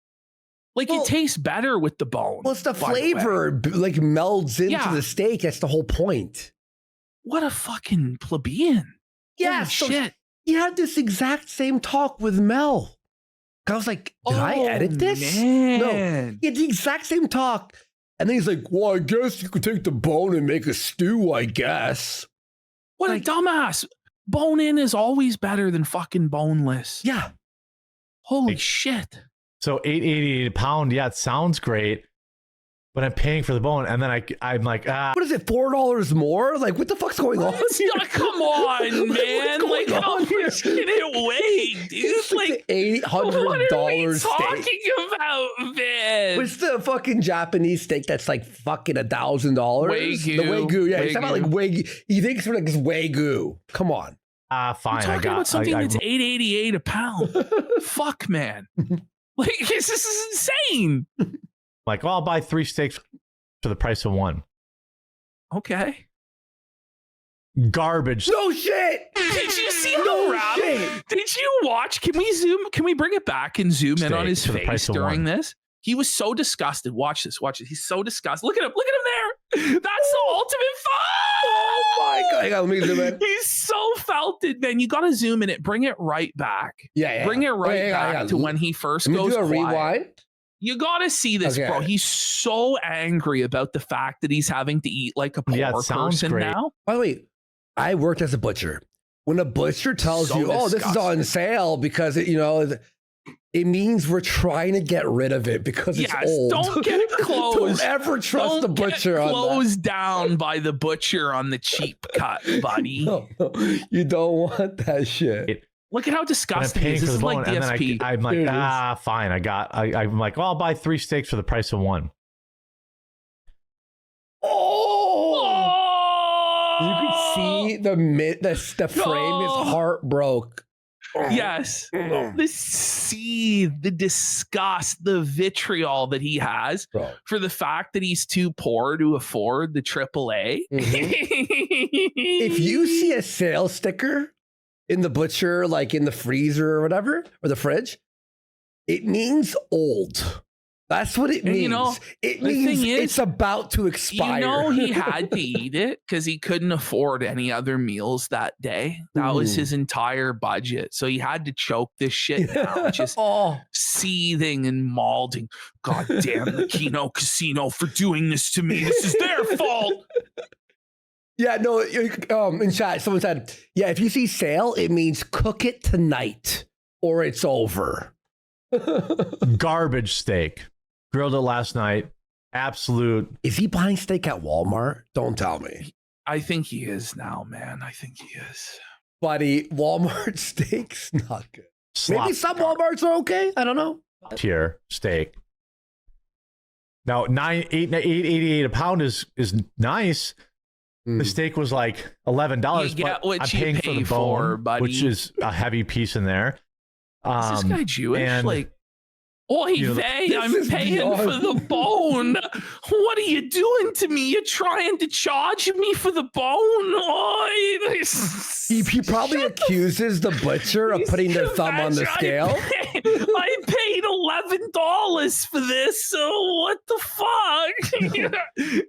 Like, it tastes better with the bone. Well, it's the flavor like melds into the steak. That's the whole point. What a fucking plebeian. Yeah, shit. He had this exact same talk with Mel. I was like, did I edit this? Man. No, he had the exact same talk. And then he's like, well, I guess you could take the bone and make a stew, I guess. What a dumbass. Bone in is always better than fucking boneless. Yeah. Holy shit. So $8.88 a pound. Yeah, it sounds great. But I'm paying for the bone, and then I'm like, What is it, $4 more? Like, what the fuck's going on? Come on, man. Like, how much can it weigh, dude? It's like $800 what are we steak. talking about, man? What's the fucking Japanese steak that's like fucking $1,000? Wagyu. The Wagyu, yeah. He's talking about like Wagyu. Wagyu. He thinks it's like it's Wagyu. Come on. fine. We're talking about something that's $8.88 a pound. Fuck, man. Like, this is insane. Like, well, I'll buy 3 steaks for the price of 1. Okay. Garbage. No shit. Did you see No the rabbit? shit. Did you watch? Can we bring it back and zoom in on his for the face price of during 1. this? He was so disgusted. Watch this. He's so disgusted. Look at him there. That's the ultimate fun. Oh my God. Hang on, let me zoom in. He's so felted, man. You got to zoom in it. Bring it right back. Yeah. Bring it right Hang on, back to when he first Let me goes do a quiet. rewind. You got to see this, Okay. bro. He's so angry about the fact that he's having to eat like a poor Yeah, it sounds person great. now. By the way, I worked as a butcher. When a butcher tells So you, "Oh, this is disgusting. on sale," because it means we're trying to get rid of it because it's Yes, old. don't get closed. Don't ever trust Don't the butcher get on that. closed down by the butcher on the cheap cut, buddy. No, you don't want that shit. Look at how But I'm disgusting it paying is. for This the is bone, like and then DSP. I'm like, Here it is. fine. I'm like, well, I'll buy 3 steaks for the price of 1. Oh! Oh! You could see the frame. His heart broke. Yes. The seed, the disgust, the vitriol that he has Bro. for the fact that he's too poor to afford the AAA. If you see a sale sticker in the butcher, like in the freezer or whatever, or the fridge, it means old. That's what it And means. you know, it the means thing is, it's about to expire. You know, he had to eat it because he couldn't afford any other meals that day. That was his entire budget. So he had to choke this shit down, just seething and malding. God damn the Kino Casino for doing this to me. This is their fault. Yeah, no, in chat, someone said, yeah, if you see sale, it means cook it tonight or it's over. Garbage steak. Grilled it last night. Absolute. Is he buying steak at Walmart? Don't tell me. I think he is now, man. I think he is. Buddy, Walmart steaks, not good. slop Maybe some Walmarts are okay. I don't know. tier steak. Now, $8.88 a pound is nice. The steak was like $11, You get but what I'm you paying for pay the for, bone, buddy. which is a heavy piece in there. Is this guy Jewish? and- Like, oy You know, vey, this I'm is paying beyond- for the bone. What are you doing to me? You're trying to charge me for the bone? Oy. He probably accuses the butcher of putting their thumb on the scale. I paid $11 for this, so what the fuck? Your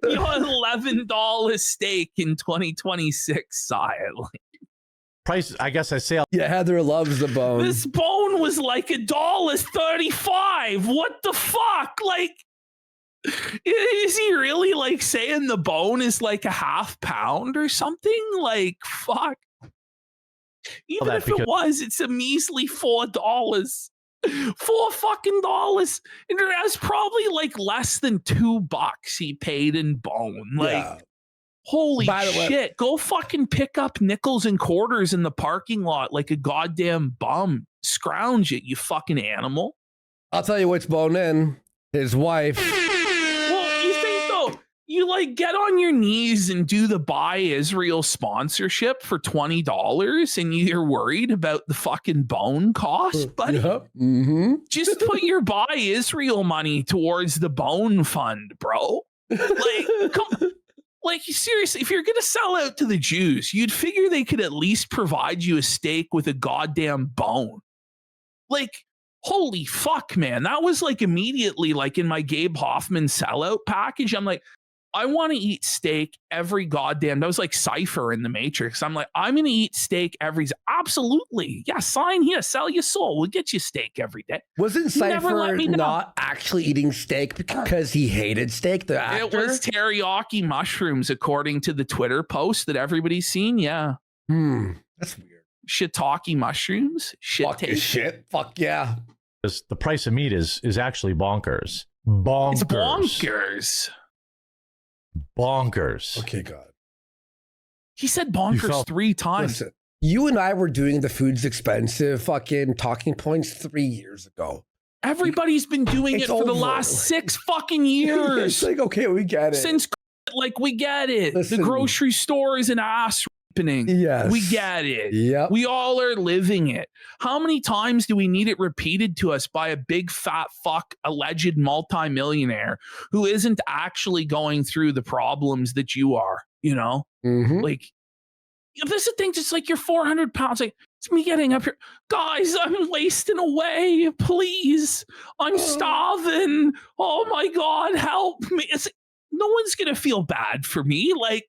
$11 steak in 2026 style. price, I guess I say Yeah, Heather loves the bone. This bone was like $1.35. What the fuck? Like, is he really like saying the bone is like a half pound or something? Like, fuck. Even that if it because- was, it's a measly $4. $4 and that's probably like less than $2 he paid in bone. Like, Yeah. holy By the way- shit, go fucking pick up nickels and quarters in the parking lot like a goddamn bum. Scrounge it, you fucking animal. I'll tell you what's bone in. His wife. Well, you think though, you like get on your knees and do the Buy Israel sponsorship for $20 and you're worried about the fucking bone cost, buddy. Yep. Mm-hmm. Just put your Buy Israel money towards the bone fund, bro. Like, come, like seriously, if you're gonna sell out to the Jews, you'd figure they could at least provide you a steak with a goddamn bone. Like, holy fuck, man. That was like immediately like in my Gabe Hoffman sellout package. I'm like, I want to eat steak every goddamn. That was like Cypher in the Matrix. I'm like, I'm going to eat steak absolutely. Yeah, sign here, sell your soul. We'll get you steak every day. Wasn't You never Cypher let me know. not actually eating steak because he hated steak? The actor. It was teriyaki mushrooms, according to the Twitter post that everybody's seen. Yeah. That's weird. Shiitake mushrooms. Fuck this shit. Fuck yeah. The price of meat is actually bonkers. Bonkers. It's bonkers. Bonkers. Okay, God. He said bonkers 3 times. Listen, you and I were doing the food's expensive fucking talking points 3 years ago. Everybody's been doing It's it for the over. last 6 fucking years. It's like, okay, we get it. Since, like, we get it. Listen. The grocery store is an ass ripening. Yes. We get it. Yep. We all are living it. How many times do we need it repeated to us by a big fat fuck alleged multimillionaire who isn't actually going through the problems that you are, you know? Like, this is the thing, just like you're 400 pounds. Like, it's me getting up here. Guys, I'm wasting away. Please. I'm starving. Oh my God, help me. No one's going to feel bad for me. Like,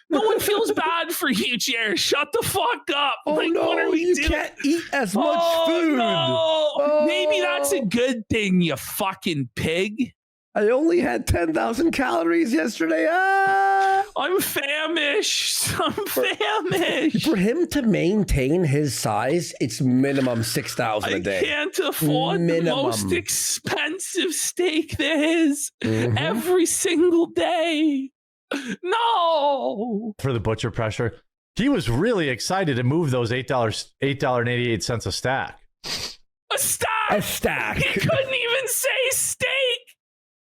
no one feels bad for you, Jared. Shut the fuck up. Oh like, no, what are we you doing? can't eat as much food. No. Maybe that's a Oh. good thing, you fucking pig. I only had 10,000 calories yesterday. I'm famished. I'm famished. For him to maintain his size, it's minimum 6,000 a I day. can't afford the most Minimum. expensive steak there is Mhm. every single day. No. For the butcher pressure, he was really excited to move those $8.88 a stack. A stack. A stack. He couldn't even say steak.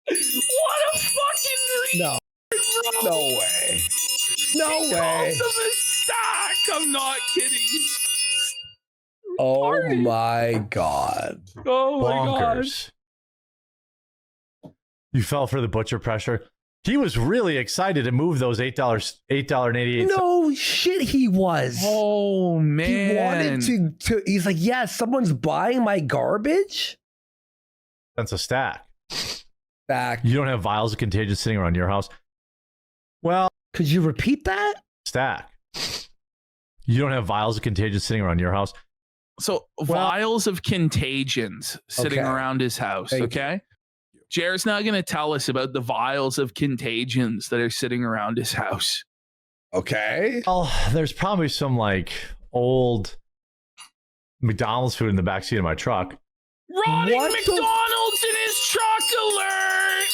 What a fucking No. bro. No way. No He way. called them a stack. I'm not kidding. Oh Retarded. my God. Oh my God. Bonkers. You fell for the butcher pressure. He was really excited to move those $8.88. No shit, he was. Oh man. He wanted to. He's like, yeah, someone's buying my garbage. That's a stack. Back. You don't have vials of contagion sitting around your house. Well, Could you repeat that? stack. You don't have vials of contagion sitting around your house. So vials of contagions sitting Okay. around his house. Thank Okay. Jared's not going to tell us about the vials of contagions that are sitting around his house. Okay. Well, there's probably some like old McDonald's food in the backseat of my truck. Rotting What the- McDonald's in his truck alert!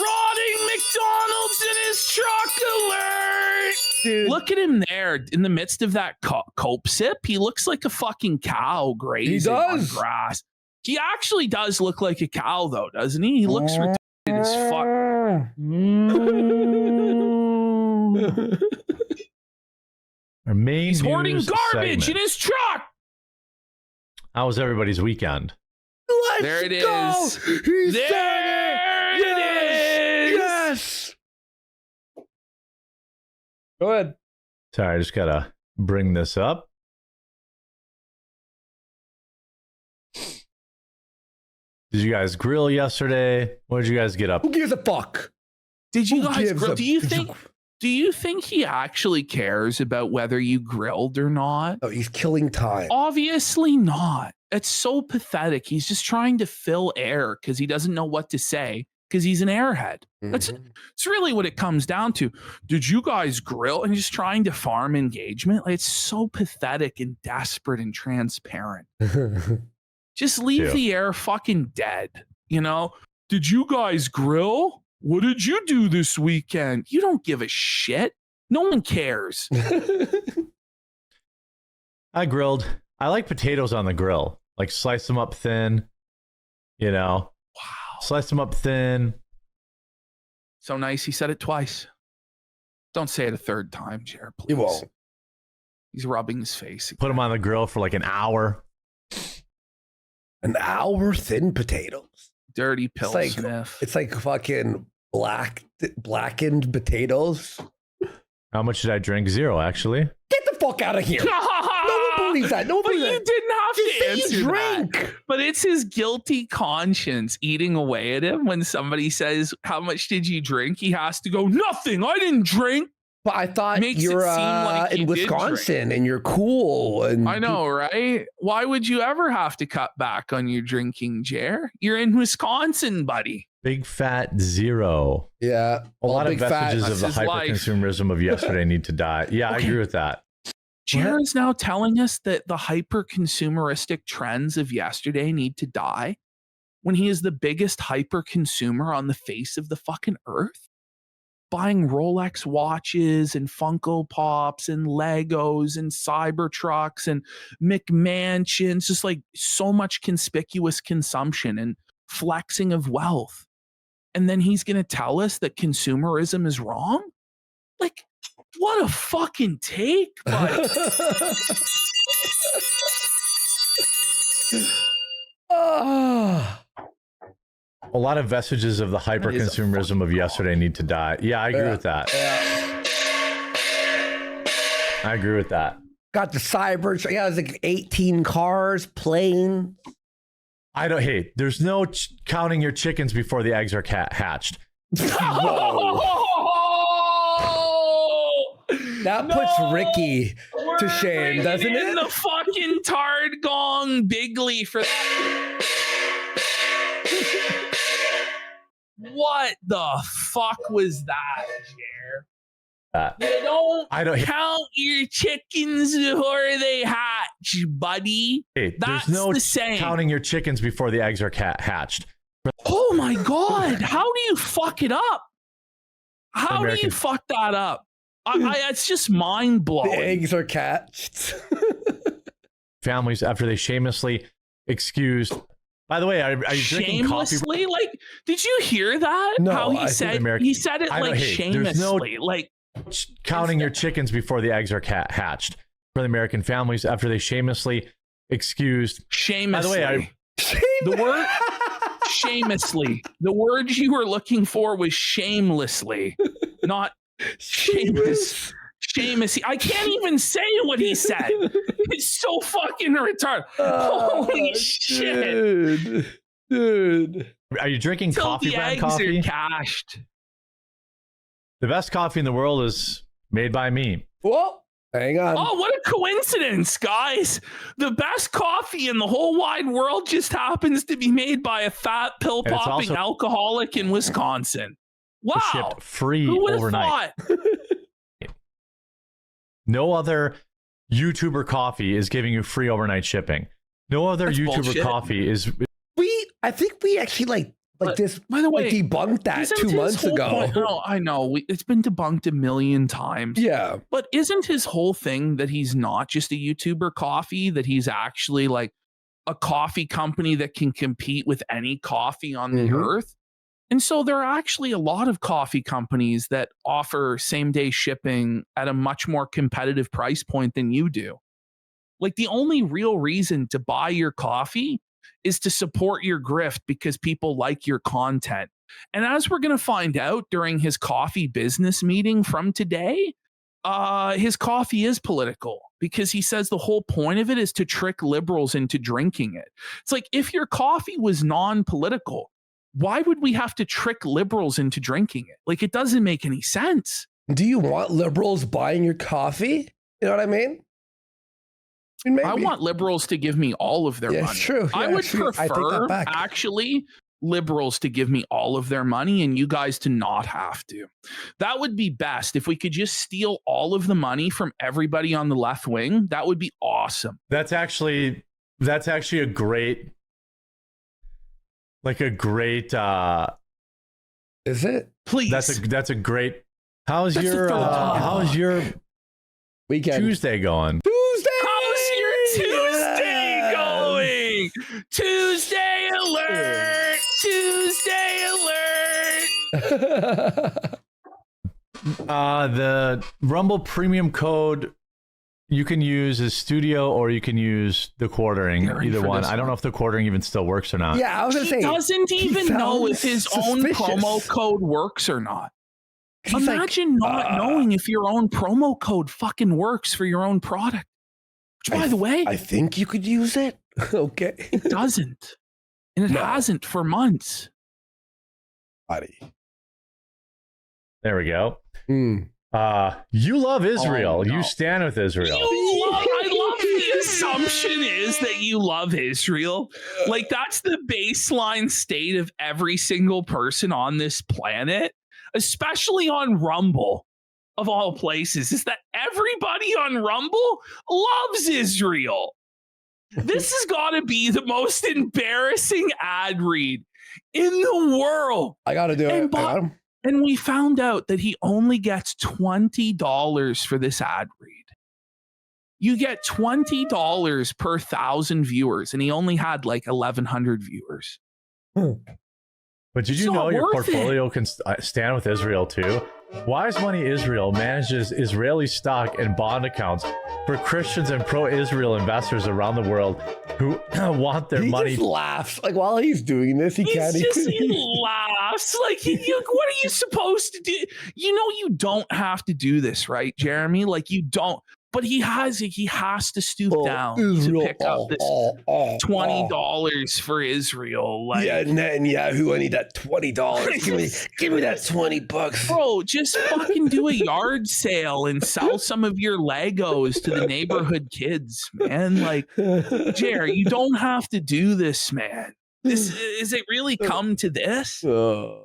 Rotting McDonald's in his truck alert! Dude. Look at him there in the midst of that cope sip. He looks like a fucking cow grazing on does. grass. He actually does look like a cow, though, doesn't he? He looks retarded as fuck. Our main He's hoarding news garbage segment. in his truck. How was everybody's weekend? Let's There it go. is. He said There it. it is. Yes. Go ahead. Sorry, I just gotta bring this up. Did you guys grill yesterday? What did you guys get up? Who gives a fuck? Did you Who guys gives grill? a- Do you think he actually cares about whether you grilled or not? Oh, he's killing time. Obviously not. It's so pathetic. He's just trying to fill air because he doesn't know what to say because he's an airhead. That's Mhm. it's really what it comes down to. Did you guys grill? And he's just trying to farm engagement. Like, it's so pathetic and desperate and transparent. Just leave Yeah. the air fucking dead. You know? Did you guys grill? What did you do this weekend? You don't give a shit. No one cares. I grilled. I like potatoes on the grill. Like slice them up thin, you know. Wow. Slice them up thin. So nice. He said it twice. Don't say it a third time, Jared, please. He won't. He's rubbing his face. Put them on the grill for like an hour. An hour thin potatoes. Dirty pill like- sniff. It's like fucking blackened potatoes. How much did I drink? 0, actually. Get the fuck out of here. No one believes that. No one But believes you that. didn't have Just to say answer you that. drink. But it's his guilty conscience eating away at him when somebody says, "How much did you drink?" He has to go, "Nothing. I didn't drink." But I thought Makes it you're seem like you in did drink. Wisconsin and you're cool. And I know, right? Why would you ever have to cut back on your drinking, Jer? You're in Wisconsin, buddy. Big fat zero. Yeah. A lot of big fat. vestiges of the That's his life. hyper-consumerism of yesterday need to die. Yeah, I Okay. agree with that. Jer is now telling us that the hyper-consumeristic trends of yesterday need to die when he is the biggest hyper-consumer on the face of the fucking earth. Buying Rolex watches and Funko Pops and Legos and Cybertrucks and McMansions, just like so much conspicuous consumption and flexing of wealth. And then he's going to tell us that consumerism is wrong? Like, what a fucking take, buddy. Ah. A lot of vestiges of the hyper-consumerism of yesterday need to die. Yeah, I agree with that. I agree with that. Got the cyber. Yeah, it was like 18 cars, plane. Hey, there's no counting your chickens before the eggs are hatched. That puts Ricky to shame, doesn't In it? the fucking tard gong bigly for that. What the fuck was that, Jer? You don't count your chickens before they hatch, buddy. Hey, That's there's no the same. counting your chickens before the eggs are hatched. Oh my God. How do you fuck it up? How do you fuck that up? It's just mind blowing. The eggs are catched. Families after they shamelessly excused. By the way, are you drinking coffee? Shamelessly? Like, did you hear that? No, How I he said it like shamelessly. Like counting your chickens before the eggs are hatched. For the American families after they shamelessly excused. Shamelessly. By the way, the word shamelessly. The word you were looking for was shamelessly, not Seamus. I can't even say what he said. It's so fucking retarded. Holy shit. Dude. Are you drinking coffee brand coffee? The eggs are cashed. The best coffee in the world is made by me. Whoa. Hang on. Oh, what a coincidence, guys. The best coffee in the whole wide world just happens to be made by a fat pill-popping alcoholic in Wisconsin. Wow. Shipped free Who would have overnight. thought? No other YouTuber coffee is giving you free overnight shipping. No other That's YouTuber bullshit. coffee is. I think we actually like this. By the way, debunked that 2 months ago. No, I know. It's been debunked a million times. Yeah. But isn't his whole thing that he's not just a YouTuber coffee, that he's actually like a coffee company that can compete with any coffee on the earth? And so there are actually a lot of coffee companies that offer same-day shipping at a much more competitive price point than you do. Like, the only real reason to buy your coffee is to support your grift because people like your content. And as we're going to find out during his coffee business meeting from today, his coffee is political because he says the whole point of it is to trick liberals into drinking it. It's like, if your coffee was non-political, why would we have to trick liberals into drinking it? Like, it doesn't make any sense. Do you want liberals buying your coffee? You know what I mean? Maybe. I want liberals to give me all of their money. It's true. I Yeah, would prefer actually liberals to give me all of their money and you guys to not have to. That would be best. If we could just steal all of the money from everybody on the left wing, that would be awesome. That's actually a great. Like a great. Is it? Please. That's a great. How's your weekend Tuesday going? How's your Tuesday going? Tuesday alert! Tuesday alert! The Rumble Premium code you can use is Studio or you can use the Quartering. Either one. I don't know if the Quartering even still works or not. Yeah, I was gonna say he doesn't even know if his own promo code works or not. Imagine not knowing if your own promo code fucking works for your own product. By the way, I think you could use it. Okay. it doesn't. And it hasn't for months. Buddy. There we go. Mm. You love Israel. Oh, no. You stand with Israel. I love the assumption is that you love Israel. Like, that's the baseline state of every single person on this planet, especially on Rumble, of all places, is that everybody on Rumble loves Israel. This has got to be the most embarrassing ad read in the world. I got to do it. And we found out that he only gets $20 for this ad read. You get $20 per 1,000 viewers, and he only had like 1,100 viewers. But did you know your portfolio can stand with Israel too? Wise Money Israel manages Israeli stock and bond accounts for Christians and pro-Israel investors around the world who want their money. He just laughs. Like, while he's doing this, he can't even. He laughs. Like, what are you supposed to do? You know you don't have to do this, right, Jeremy? Like, you don't. But he has to stoop down Israel, to pick up this $20 for Israel. Like, yeah, Netanyahu, I need that $20. give me that $20. Bro, just fucking do a yard sale and sell some of your Legos to the neighborhood kids, man. Like, Jer, you don't have to do this, man. Is it really come to this? To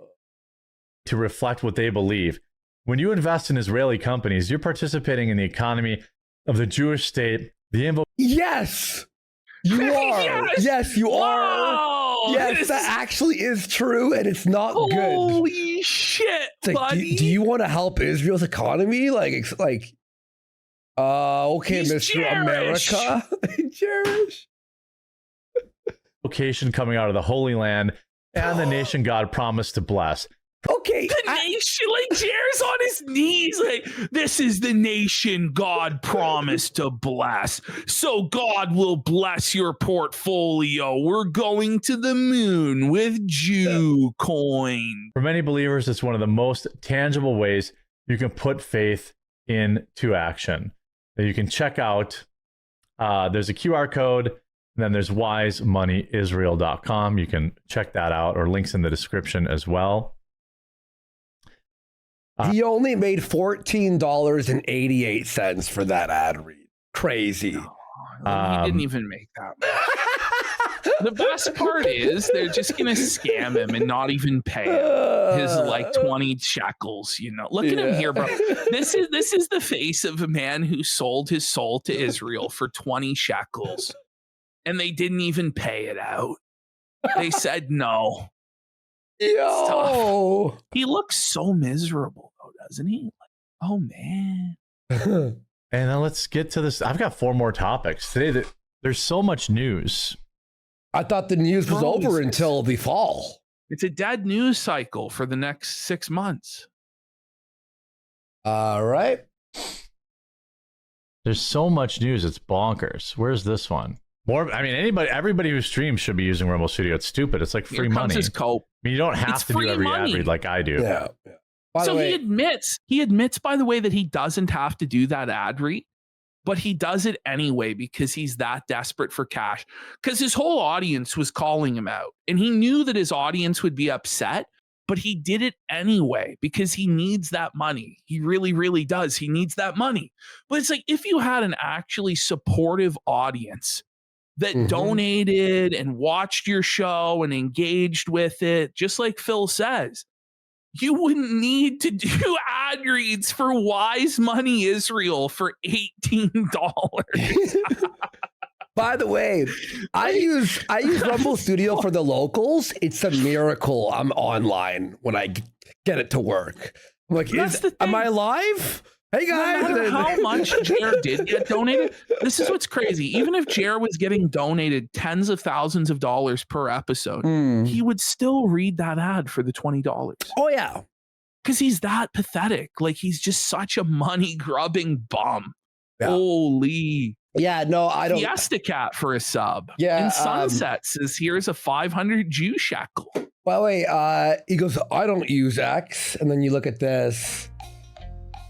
reflect what they believe. When you invest in Israeli companies, you're participating in the economy of the Jewish state. Yes, you are. Yes, you are. Yes, that actually is true, and it's not good. Holy shit, like, buddy. Do you want to help Israel's economy? Okay, He's Mr. Jerish. America. Jerish. Location coming out of the Holy Land and the nation God promised to bless. Okay. The nation, like, Jer's on his knees, like, this is the nation God promised to bless. So God will bless your portfolio. We're going to the moon with Jew coin. For many believers, it's one of the most tangible ways you can put faith into action. That you can check out. There's a QR code, and then there's wisemoneyisrael.com. You can check that out, or links in the description as well. He only made $14.88 for that ad read. Crazy. He didn't even make that much. The best part is they're just going to scam him and not even pay him his like 20 shekels, you know. Look at him here, bro. This is the face of a man who sold his soul to Israel for 20 shekels, and they didn't even pay it out. They said no. Yo, he looks so miserable, though, doesn't he? Like, oh man. And then let's get to this. I've got 4 more topics today. There's so much news. I thought the news was over until the fall. It's a dead news cycle for the next 6 months. All right. There's so much news. It's bonkers. Where's this one? Everybody who streams should be using Rumble Studio. It's stupid. It's like free money. His cope. I mean, you don't have to do every ad read like I do. Yeah. So he admits, by the way, that he doesn't have to do that ad read, but he does it anyway because he's that desperate for cash. Because his whole audience was calling him out, and he knew that his audience would be upset, but he did it anyway because he needs that money. He really, really does. He needs that money. But it's like, if you had an actually supportive audience that donated and watched your show and engaged with it, just like Phil says, you wouldn't need to do ad reads for Wise Money Israel for $18. By the way, I use Rumble Studio for the locals. It's a miracle I'm online when I get it to work. I'm like, am I live? Hey guys, no matter how much Jer did get donated, this is what's crazy. Even if Jer was getting donated tens of thousands of dollars per episode, he would still read that ad for the $20. Oh yeah, because he's that pathetic. Like, he's just such a money grubbing bum. Yeah. Holy. Yeah, no, I don't. Fiesta Cat for a sub. Yeah, and Sunset says here's a 500 Jew shekel. By the way, he goes, I don't use X, and then you look at this.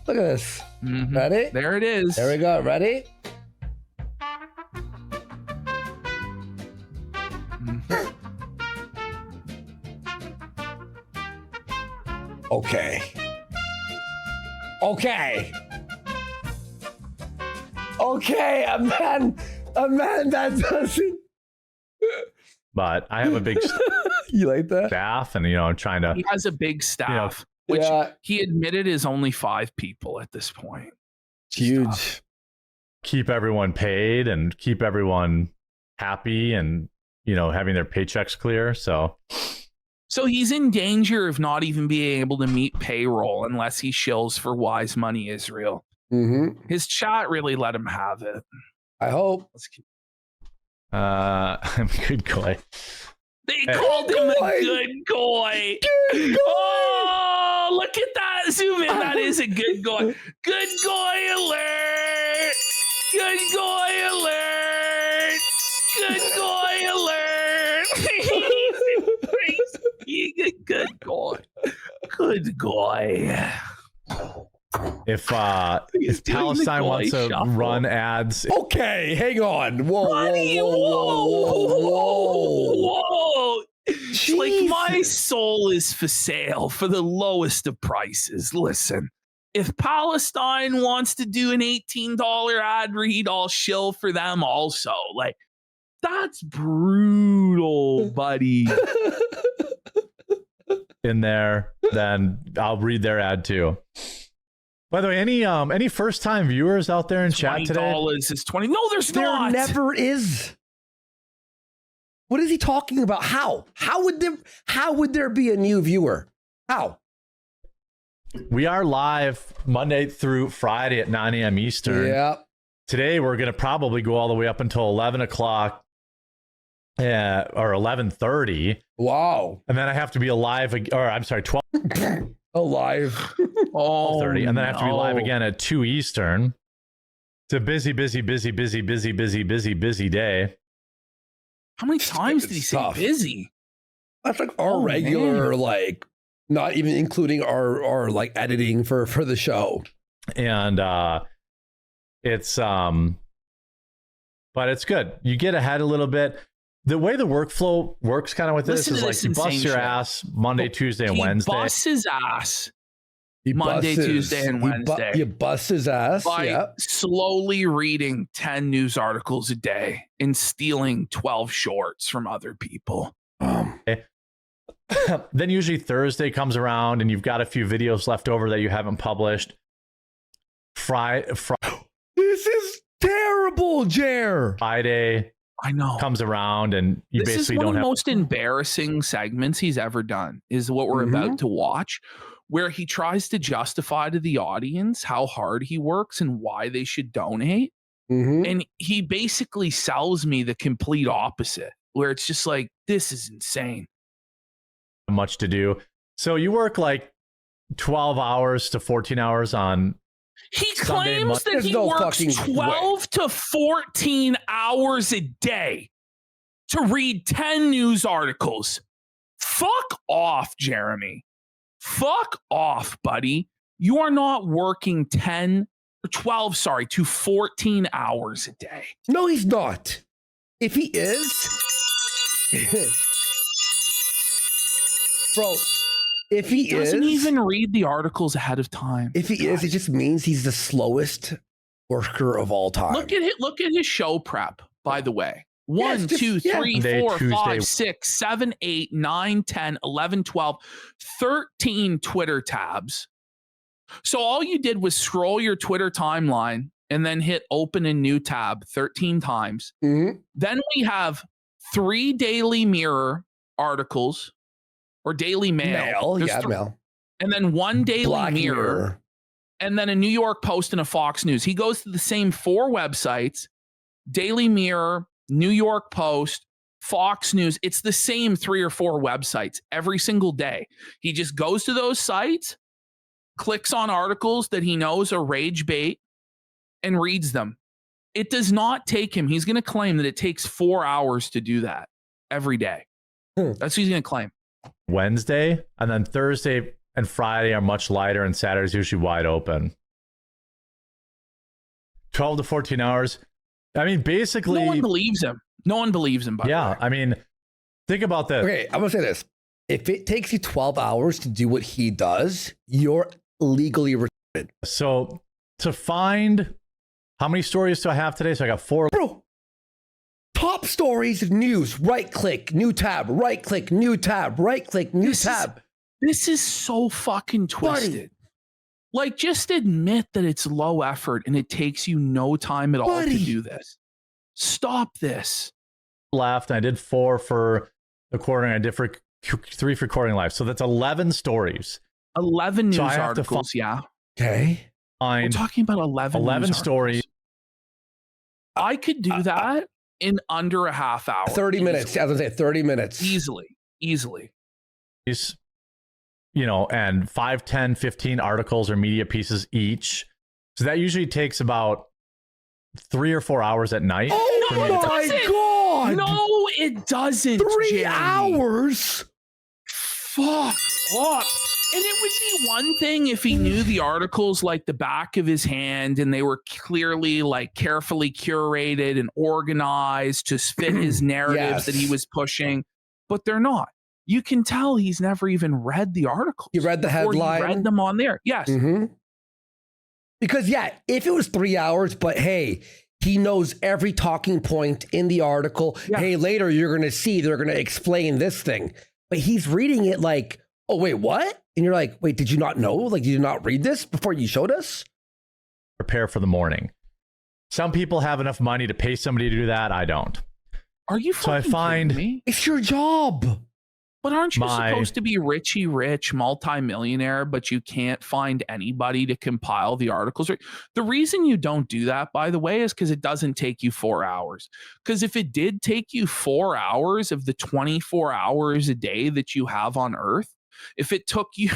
Look at this. Ready? There it is. There we go. Ready? Okay. A man that doesn't. But I have a big You like that? staff, and I'm trying to. He has a big staff, which he admitted is only 5 people at this point. It's huge. Keep everyone paid and keep everyone happy, and having their paychecks clear. So he's in danger of not even being able to meet payroll unless he shills for Wise Money Israel. Mm-hmm. His chat really let him have it. I hope. I'm a good guy. They called him a good guy. Oh, look at that. Zoom in. That is a good guy. Good guy alert. Good guy alert. Good guy alert. He's a good guy. Good guy. If Palestine wants to run ads, okay, hang on. Whoa. It's like, my soul is for sale for the lowest of prices. Listen, if Palestine wants to do an $18 ad read, I'll shill for them also. Like, that's brutal, buddy. in there, then I'll read their ad too. By the way, any first time viewers out there in chat today? $20 is 20. No, there's not. There never is. What is he talking about? How would there be a new viewer? How? We are live Monday through Friday at 9 a.m. Eastern. Yeah. Today we're going to probably go all the way up until 11 o'clock or 11:30. Wow. And then I have to be alive, or I'm sorry, 12. Alive. 12:30, and then I have to be live again at 2 Eastern. It's a busy day. How many times did he say busy? That's like our regular, like, not even including our like editing for the show. And it's but it's good. You get ahead a little bit. The way the workflow works kind of with this is like you bust your ass Monday, Tuesday, and Wednesday. Busts his ass Monday, Tuesday, and Wednesday. You bust his ass by slowly reading 10 news articles a day and stealing 12 shorts from other people. Then usually Thursday comes around and you've got a few videos left over that you haven't published. This is terrible, Jer. Friday I know comes around and you this basically is one don't of the have most embarrassing segments he's ever done is what we're about to watch, where he tries to justify to the audience how hard he works and why they should donate. And he basically sells me the complete opposite, where it's just like, this is insane. much to do. So you work like 12 hours to 14 hours on He Sunday, claims that he works 12 to 14 hours a day to read 10 news articles. Fuck off, Jeremy. Fuck off, buddy. You are not working 12 to 14 hours a day. No, he's not. If he is, bro, if he doesn't is, even read the articles ahead of time. If he is, it just means he's the slowest worker of all time. Look at his show prep, by the way. 1, 2, 3, Monday, 4, Tuesday. 5, 6, 7, 8, 9, 10, 11, 12, 13 Twitter tabs. So all you did was scroll your Twitter timeline and then hit open a new tab 13 times. Then we have 3 Daily Mirror articles or Daily Mail. Mail. And then 1 Daily Black Mirror. And then a New York Post and a Fox News. He goes to the same 4 websites, Daily Mirror, New York Post, Fox News. It's the same 3 or 4 websites every single day. He just goes to those sites, clicks on articles that he knows are rage bait, and reads them. It does not take him. He's going to claim that it takes 4 hours to do that every day. That's what he's going to claim. Wednesday, and then Thursday and Friday are much lighter, and Saturday's usually wide open. 12 to 14 hours. I mean, basically, no one believes him. No one believes him. By the way. I mean, Think about this. Okay, I'm gonna say this. If it takes you 12 hours to do what he does, you're legally retarded. So to find how many stories do I have today? So I got 4. Bro, top stories, news, right click, new tab, right click, new tab, right click, new tab. This is so fucking twisted. Buddy. Like, just admit that it's low effort and it takes you no time at all to do this. Stop this. Left. And I did 4 for the quartering. I did 3 for Quartering Live. So that's 11 stories. 11 news So I have to articles, yeah. Okay. We're Find talking about 11 news stories. articles. I could do that in under a half hour. 30 minutes. I was gonna say 30 minutes. Easily. You know, and 5, 10, 15 articles or media pieces each. So that usually takes about 3 or 4 hours at night. Oh for me to- my God. No, it doesn't. 3 Jeremy. hours? Fuck off. And it would be one thing if he knew the articles like the back of his hand and they were clearly like carefully curated and organized to fit his narratives that he was pushing, but they're not. You can tell he's never even read the articles. You read the before headline? He read them on there. Yes. Because, yeah, if it was 3 hours, but hey, he knows every talking point in the article. Yeah. Hey, later you're going to see they're going to explain this thing. But he's reading it like, oh, wait, what? And you're like, wait, did you not know? Like, did you not read this before you showed us? Prepare for the morning. Some people have enough money to pay somebody to do that. I don't. Are you So I fucking find- kidding me? It's your job. But aren't you My- supposed to be rich, multimillionaire, but you can't find anybody to compile the articles? The reason you don't do that, by the way, is because it doesn't take you 4 hours. Because if it did take you 4 hours of the 24 hours a day that you have on Earth, if it took you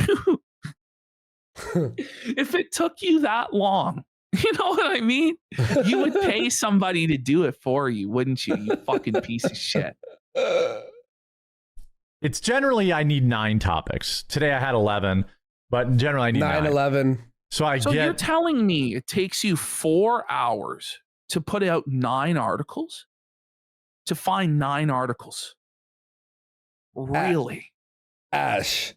that long, you know what I mean? You would pay somebody to do it for you, wouldn't you? You fucking piece of shit. It's generally I need 9 topics. Today I had 11, but generally I need 9. 9/11. So You're telling me it takes you 4 hours to put out 9 articles? To find 9 articles? Really? Ash,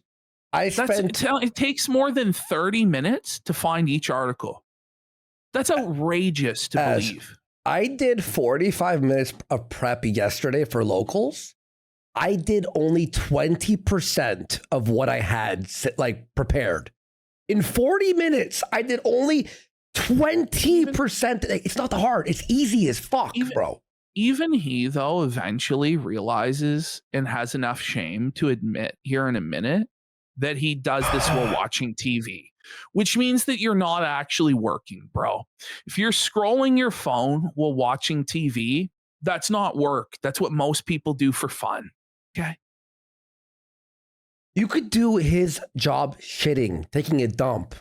It takes more than 30 minutes to find each article. That's outrageous to Ash, believe. I did 45 minutes of prep yesterday for locals. I did only 20% of what I had prepared. In 40 minutes, I did only 20%. It's not hard. It's easy as fuck, bro. Even he, though, eventually realizes and has enough shame to admit here in a minute that he does this while watching TV, which means that you're not actually working, bro. If you're scrolling your phone while watching TV, that's not work. That's what most people do for fun. Okay. You could do his job shitting, taking a dump.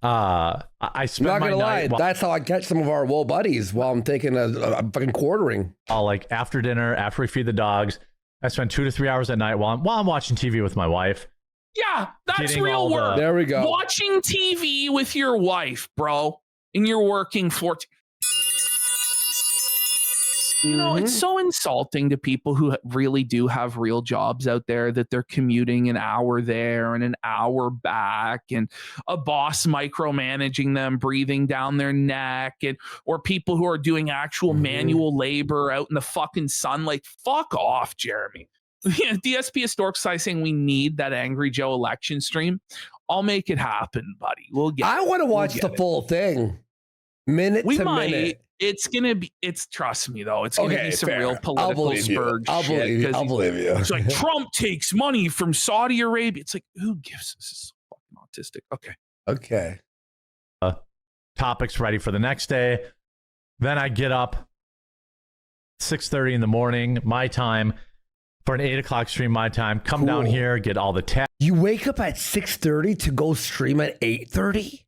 I I'm spent not my gonna lie. night That's how I catch some of our wool buddies while I'm taking a fucking quartering. like after dinner, after we feed the dogs. I spend 2 to 3 hours at night while I'm watching TV with my wife. Yeah, that's Getting real all the- work. There we go. Watching TV with your wife, bro, and you're working 14. You know, it's so insulting to people who really do have real jobs out there that they're commuting an hour there and an hour back and a boss micromanaging them, breathing down their neck, and or people who are doing actual manual labor out in the fucking sun. Like, fuck off, Jeremy. DSP Historic Society saying we need that Angry Joe election stream. I'll make it happen, buddy. We'll get I it. want to watch We'll the get it. full thing, minute We to might. minute. It's gonna be. It's trust me though. It's gonna be some fair. real political believe you. spurge I'll shit. believe you. 'Cause I'll believe you. It's like Trump takes money from Saudi Arabia. It's like, who gives? This is so fucking autistic. Okay. Okay. Topics ready for the next day. Then I get up 6:30 in the morning, my time, for an 8 o'clock stream, my time. Come down Cool. here, get all the tabs. You wake up at 6:30 to go stream at 8:30?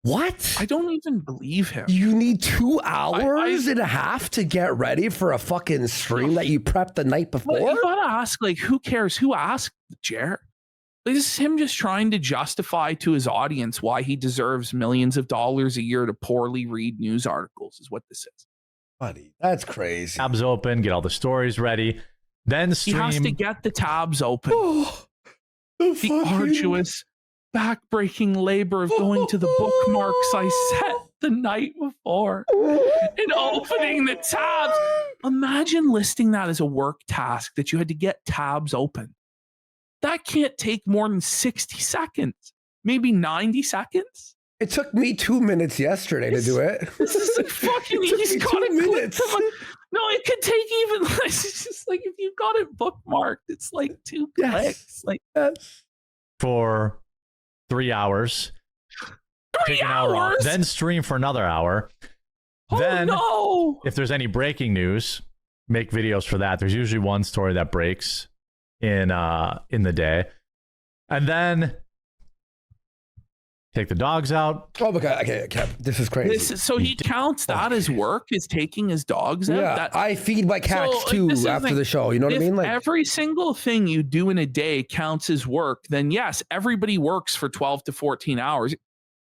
What? I don't even believe him. You need 2 hours and a half to get ready for a fucking stream that you prepped the night before? Well, you gotta ask, like, who cares? Who asked Jer? Like, this is him just trying to justify to his audience why he deserves millions of dollars a year to poorly read news articles, is what this is. Buddy, that's crazy. Tabs open, get all the stories ready, then He stream. has to get the tabs open. The The arduous, back-breaking labor of going to the bookmarks I set the night before and opening the tabs. Imagine listing that as a work task that you had to get tabs open. That can't take more than 60 seconds, maybe 90 seconds. It took me 2 minutes yesterday to do it. This is like fucking, It took he's me got 2 to click minutes. No, it could take even less. It's just like if you got it bookmarked, it's like 2 Yes. clicks. Like for 3 hours. 3 Take an hour off, hours. then stream for another hour. Oh then, no! if there's any breaking news, make videos for that. There's usually one story that breaks in the day, and then take the dogs out. Oh my god! Okay, this is crazy. So he counts that as work, is taking his dogs out. Yeah, I feed my cats So, like, too this is after like, the show. You know what I if mean? Like, every single thing you do in a day counts as work, then yes, everybody works for 12 to 14 hours.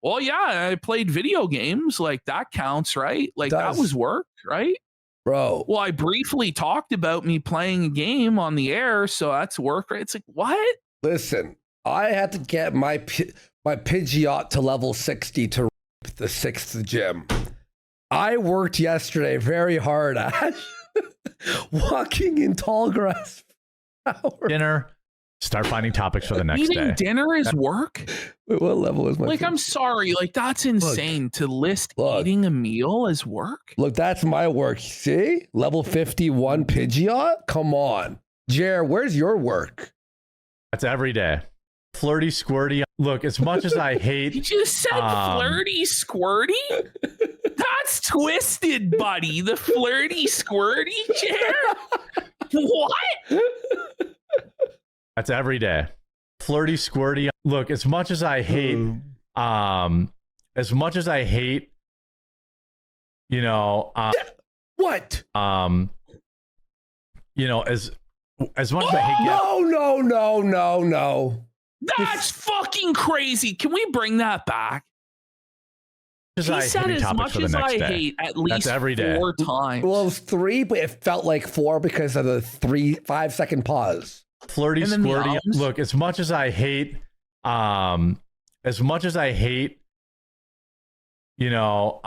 Well, yeah, I played video games. Like that counts, right? Like that Does. was work, right? bro. Well, I briefly talked about me playing a game on the air, so that's work, right? It's like, what? Listen, I had to get my Pidgeot to level 60 to the 6th gym. I worked yesterday very hard at walking in tall grass for hours. Dinner. Start finding topics for the next Eating day. dinner is work? Wait, what level is my Like, Pidgeot? I'm sorry. Like, that's insane to list Look. eating a meal as work. Look, that's my work. See? Level 51 Pidgeot? Come on. Jer, where's your work? That's every day. Flirty, squirty. Look, as much as I You hate, just said flirty squirty? That's twisted, buddy. The flirty squirty chair? What? that's every day. Flirty, squirty. Look, as much as I hate, you know, What? you know, as much as I hate, No. That's fucking crazy. Can we bring that back? as He I said hate as topics much for the as next I day. hate at least every day. 4 times. Well, it was 3, but it felt like 4 because of the 5 second pause. Flirty, And then the squirty. ums? Look, as much as I hate, you know,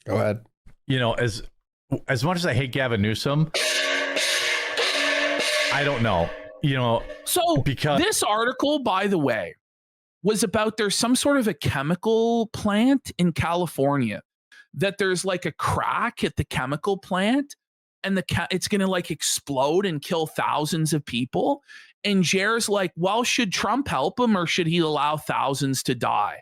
Go ahead. you know, as much as I hate Gavin Newsom, I don't know, you know, So because this article, by the way, was about there's some sort of a chemical plant in California that there's like a crack at the chemical plant and it's going to like explode and kill thousands of people. And Jer's like, well, should Trump help him or should he allow thousands to die?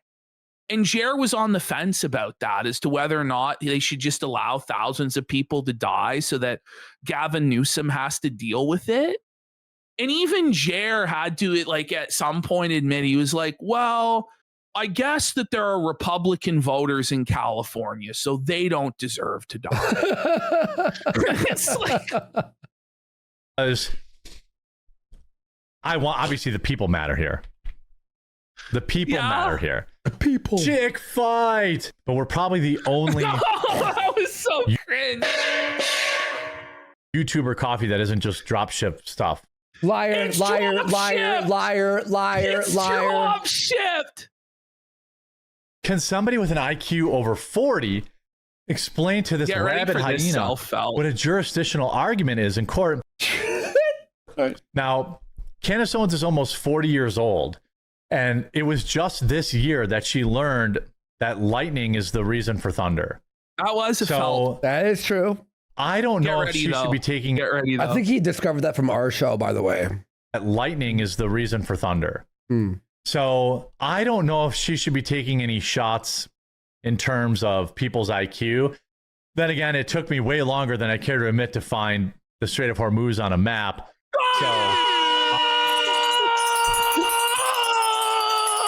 And Jer was on the fence about that as to whether or not they should just allow thousands of people to die so that Gavin Newsom has to deal with it. And even Jer had to, like, at some point admit, he was like, well, I guess that there are Republican voters in California, so they don't deserve to die. It's like, obviously the people matter here. The people Yeah. matter here. People. Chick fight. But we're probably the only that was so cringe. YouTuber coffee that isn't just drop ship stuff. Liar, It's liar, drop liar, shipped. liar, liar, It's liar. drop shipped. Can somebody with an IQ over 40 explain to this Get ready rabid for this, hyena self-felt. what a jurisdictional argument is in court? Now, Candace Owens is almost 40 years old, and it was just this year that she learned that lightning is the reason for thunder. That was a felt. So That is true. I don't Get know if ready, she though. should be taking Get ready, though. I think he discovered that from our show, by the way. that lightning is the reason for thunder. Hmm. So I don't know if she should be taking any shots in terms of people's IQ. Then again, it took me way longer than I care to admit to find the Strait of Hormuz on a map. So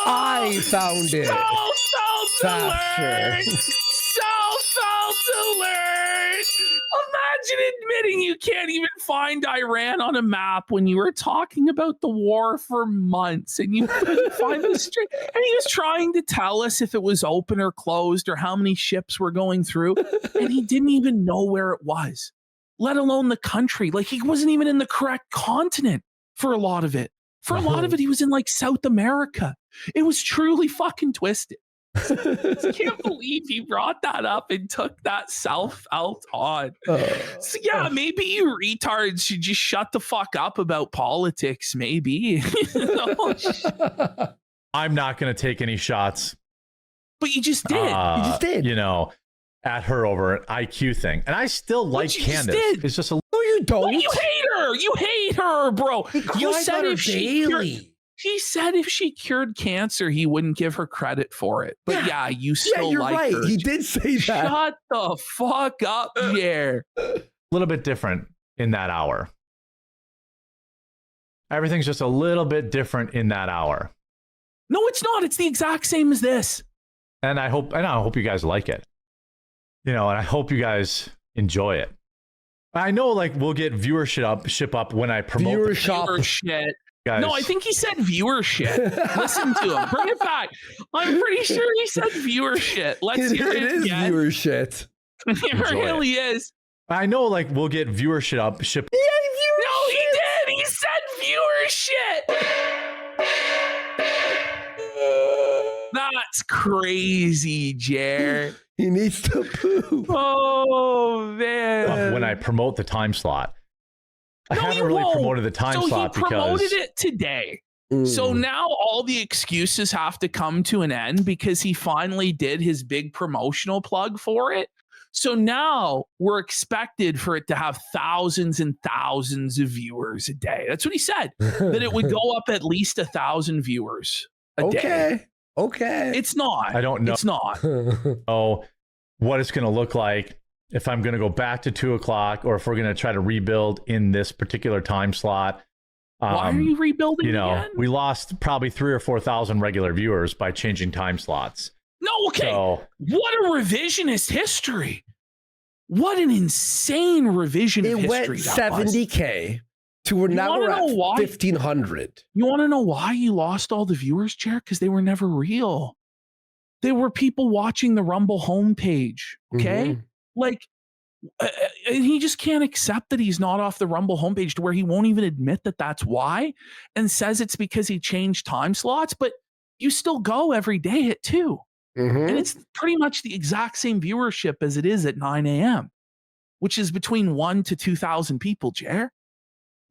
I found it. Self-felt alert! Faster. Self-felt alert! Imagine admitting you can't even find Iran on a map when you were talking about the war for months and you couldn't find the strait. And he was trying to tell us if it was open or closed or how many ships were going through. And he didn't even know where it was, let alone the country. Like he wasn't even in the correct continent for a lot of it. For a lot of it, he was in like South America. It was truly fucking twisted. I can't believe he brought that up and took that self out on. So yeah, maybe you retards should just shut the fuck up about politics. Maybe. I'm not going to take any shots. But you just did. You just did. You know, at her over an IQ thing, and I still like Candace. It's just a. No, you don't. Well, you hate her. You hate her, bro. You said if he said if she cured cancer, he wouldn't give her credit for it. But yeah, you still you're like right. her. He did say that. Shut the fuck up, Jer. A little bit different in that hour. Everything's just a little bit different in that hour. No, it's not. It's the exact same as this. And I hope you guys like it. You know, and I hope you guys enjoy it. I know, like, we'll get viewership up when I promote viewership. Guys. No, I think he said viewership. Listen to him. Bring it back. I'm pretty sure he said viewership. Let's hear it is again. viewership. It really is. I know, like, we'll get viewership up. No, he did. He said viewership. That's crazy, Jer. He needs to poop. Oh, man. When I promote the time slot. I haven't really promoted the time slot because... So he promoted it today. So now all the excuses have to come to an end because he finally did his big promotional plug for it. So now we're expected for it to have thousands and thousands of viewers a day. That's what he said, that it would go up at least 1,000 viewers a day. Okay. It's not. I don't know. It's not. What it's going to look like if I'm going to go back to 2 o'clock or if we're going to try to rebuild in this particular time slot. Why are you rebuilding again? We lost probably 3,000 or 4,000 regular viewers by changing time slots. No, okay. So, what a revisionist history. What an insane revision of history. It went 70K to now we're at 1,500. You want to know why you lost all the viewers, Jer? Because they were never real. They were people watching the Rumble homepage, okay? Mm-hmm. Like, and he just can't accept that he's not off the Rumble homepage to where he won't even admit that that's why and says it's because he changed time slots, but you still go every day at 2. Mm-hmm. And it's pretty much the exact same viewership as it is at 9 a.m., which is between 1 to 2,000 people, Jer.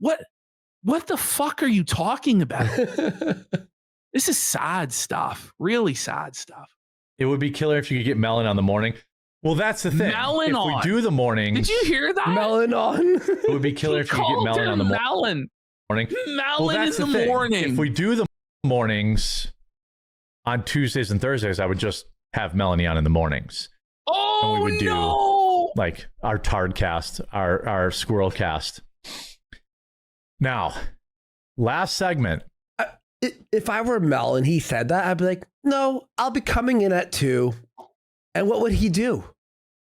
What the fuck are you talking about? This is sad stuff. Really sad stuff. It would be killer if you could get Melon on the morning. Well, that's the thing. Melon on. If we do the mornings... Did you hear that? Melon on. It would be killer if you could get Melon on the morning. Melon in the morning. If we do the mornings on Tuesdays and Thursdays, I would just have Melanie on in the mornings. Oh, and we would do like our Tard cast, our Squirrel cast. Now, last segment. If I were Mel and he said that, I'd be like, no, I'll be coming in at 2. And what would he do?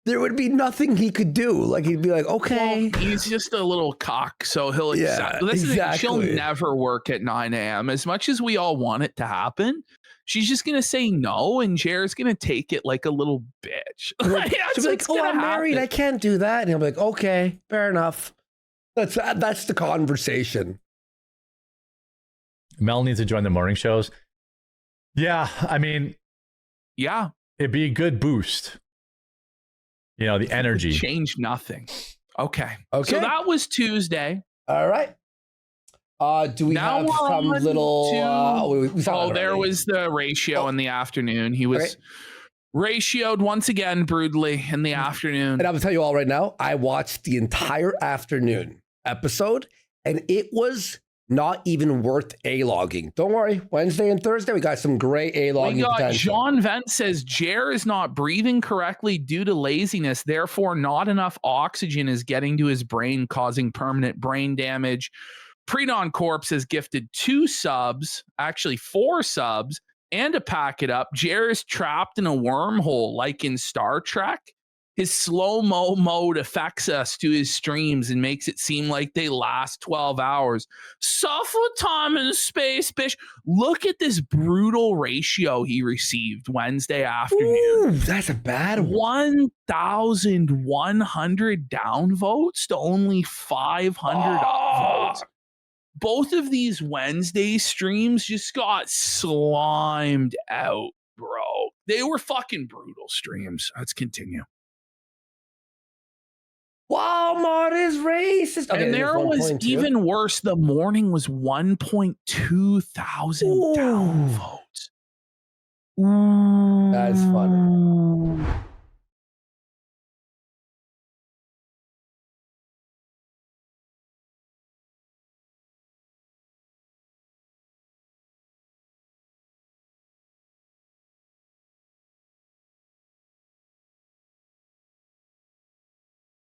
There would be nothing he could do. Like, he'd be like, okay. Well, he's just a little cock, so he'll accept. Listen, she'll never work at 9 a.m. As much as we all want it to happen, she's just going to say no, and Jared's going to take it like a little bitch. She'll be like, oh, I'm married. I can't do that. And he'll be like, okay, fair enough. That's the conversation. Mel needs to join the morning shows. Yeah, I mean, yeah, it'd be a good boost. You know, the energy. Change nothing. Okay. So that was Tuesday. All right. Do we have some little... there was the ratio in the afternoon. He was ratioed once again brutally in the afternoon. And I will tell you all right now, I watched the entire afternoon episode, and it was not even worth A-logging. Don't worry. Wednesday and Thursday, we got some great A-logging potential. John Vent says, Jer is not breathing correctly due to laziness. Therefore, not enough oxygen is getting to his brain, causing permanent brain damage. Predon Corpse has gifted 2 subs, actually 4 subs, and to pack it up, Jer is trapped in a wormhole like in Star Trek. His slow-mo mode affects us to his streams and makes it seem like they last 12 hours. Suffer time in space, bitch. Look at this brutal ratio he received Wednesday afternoon. Ooh, that's a bad one. 1,100 downvotes to only 500 upvotes. Both of these Wednesday streams just got slimed out, bro. They were fucking brutal streams. Let's continue. Walmart is racist. Okay, And there was 1.2. even worse. The morning was 1.2 thousand downvotes. That's funny.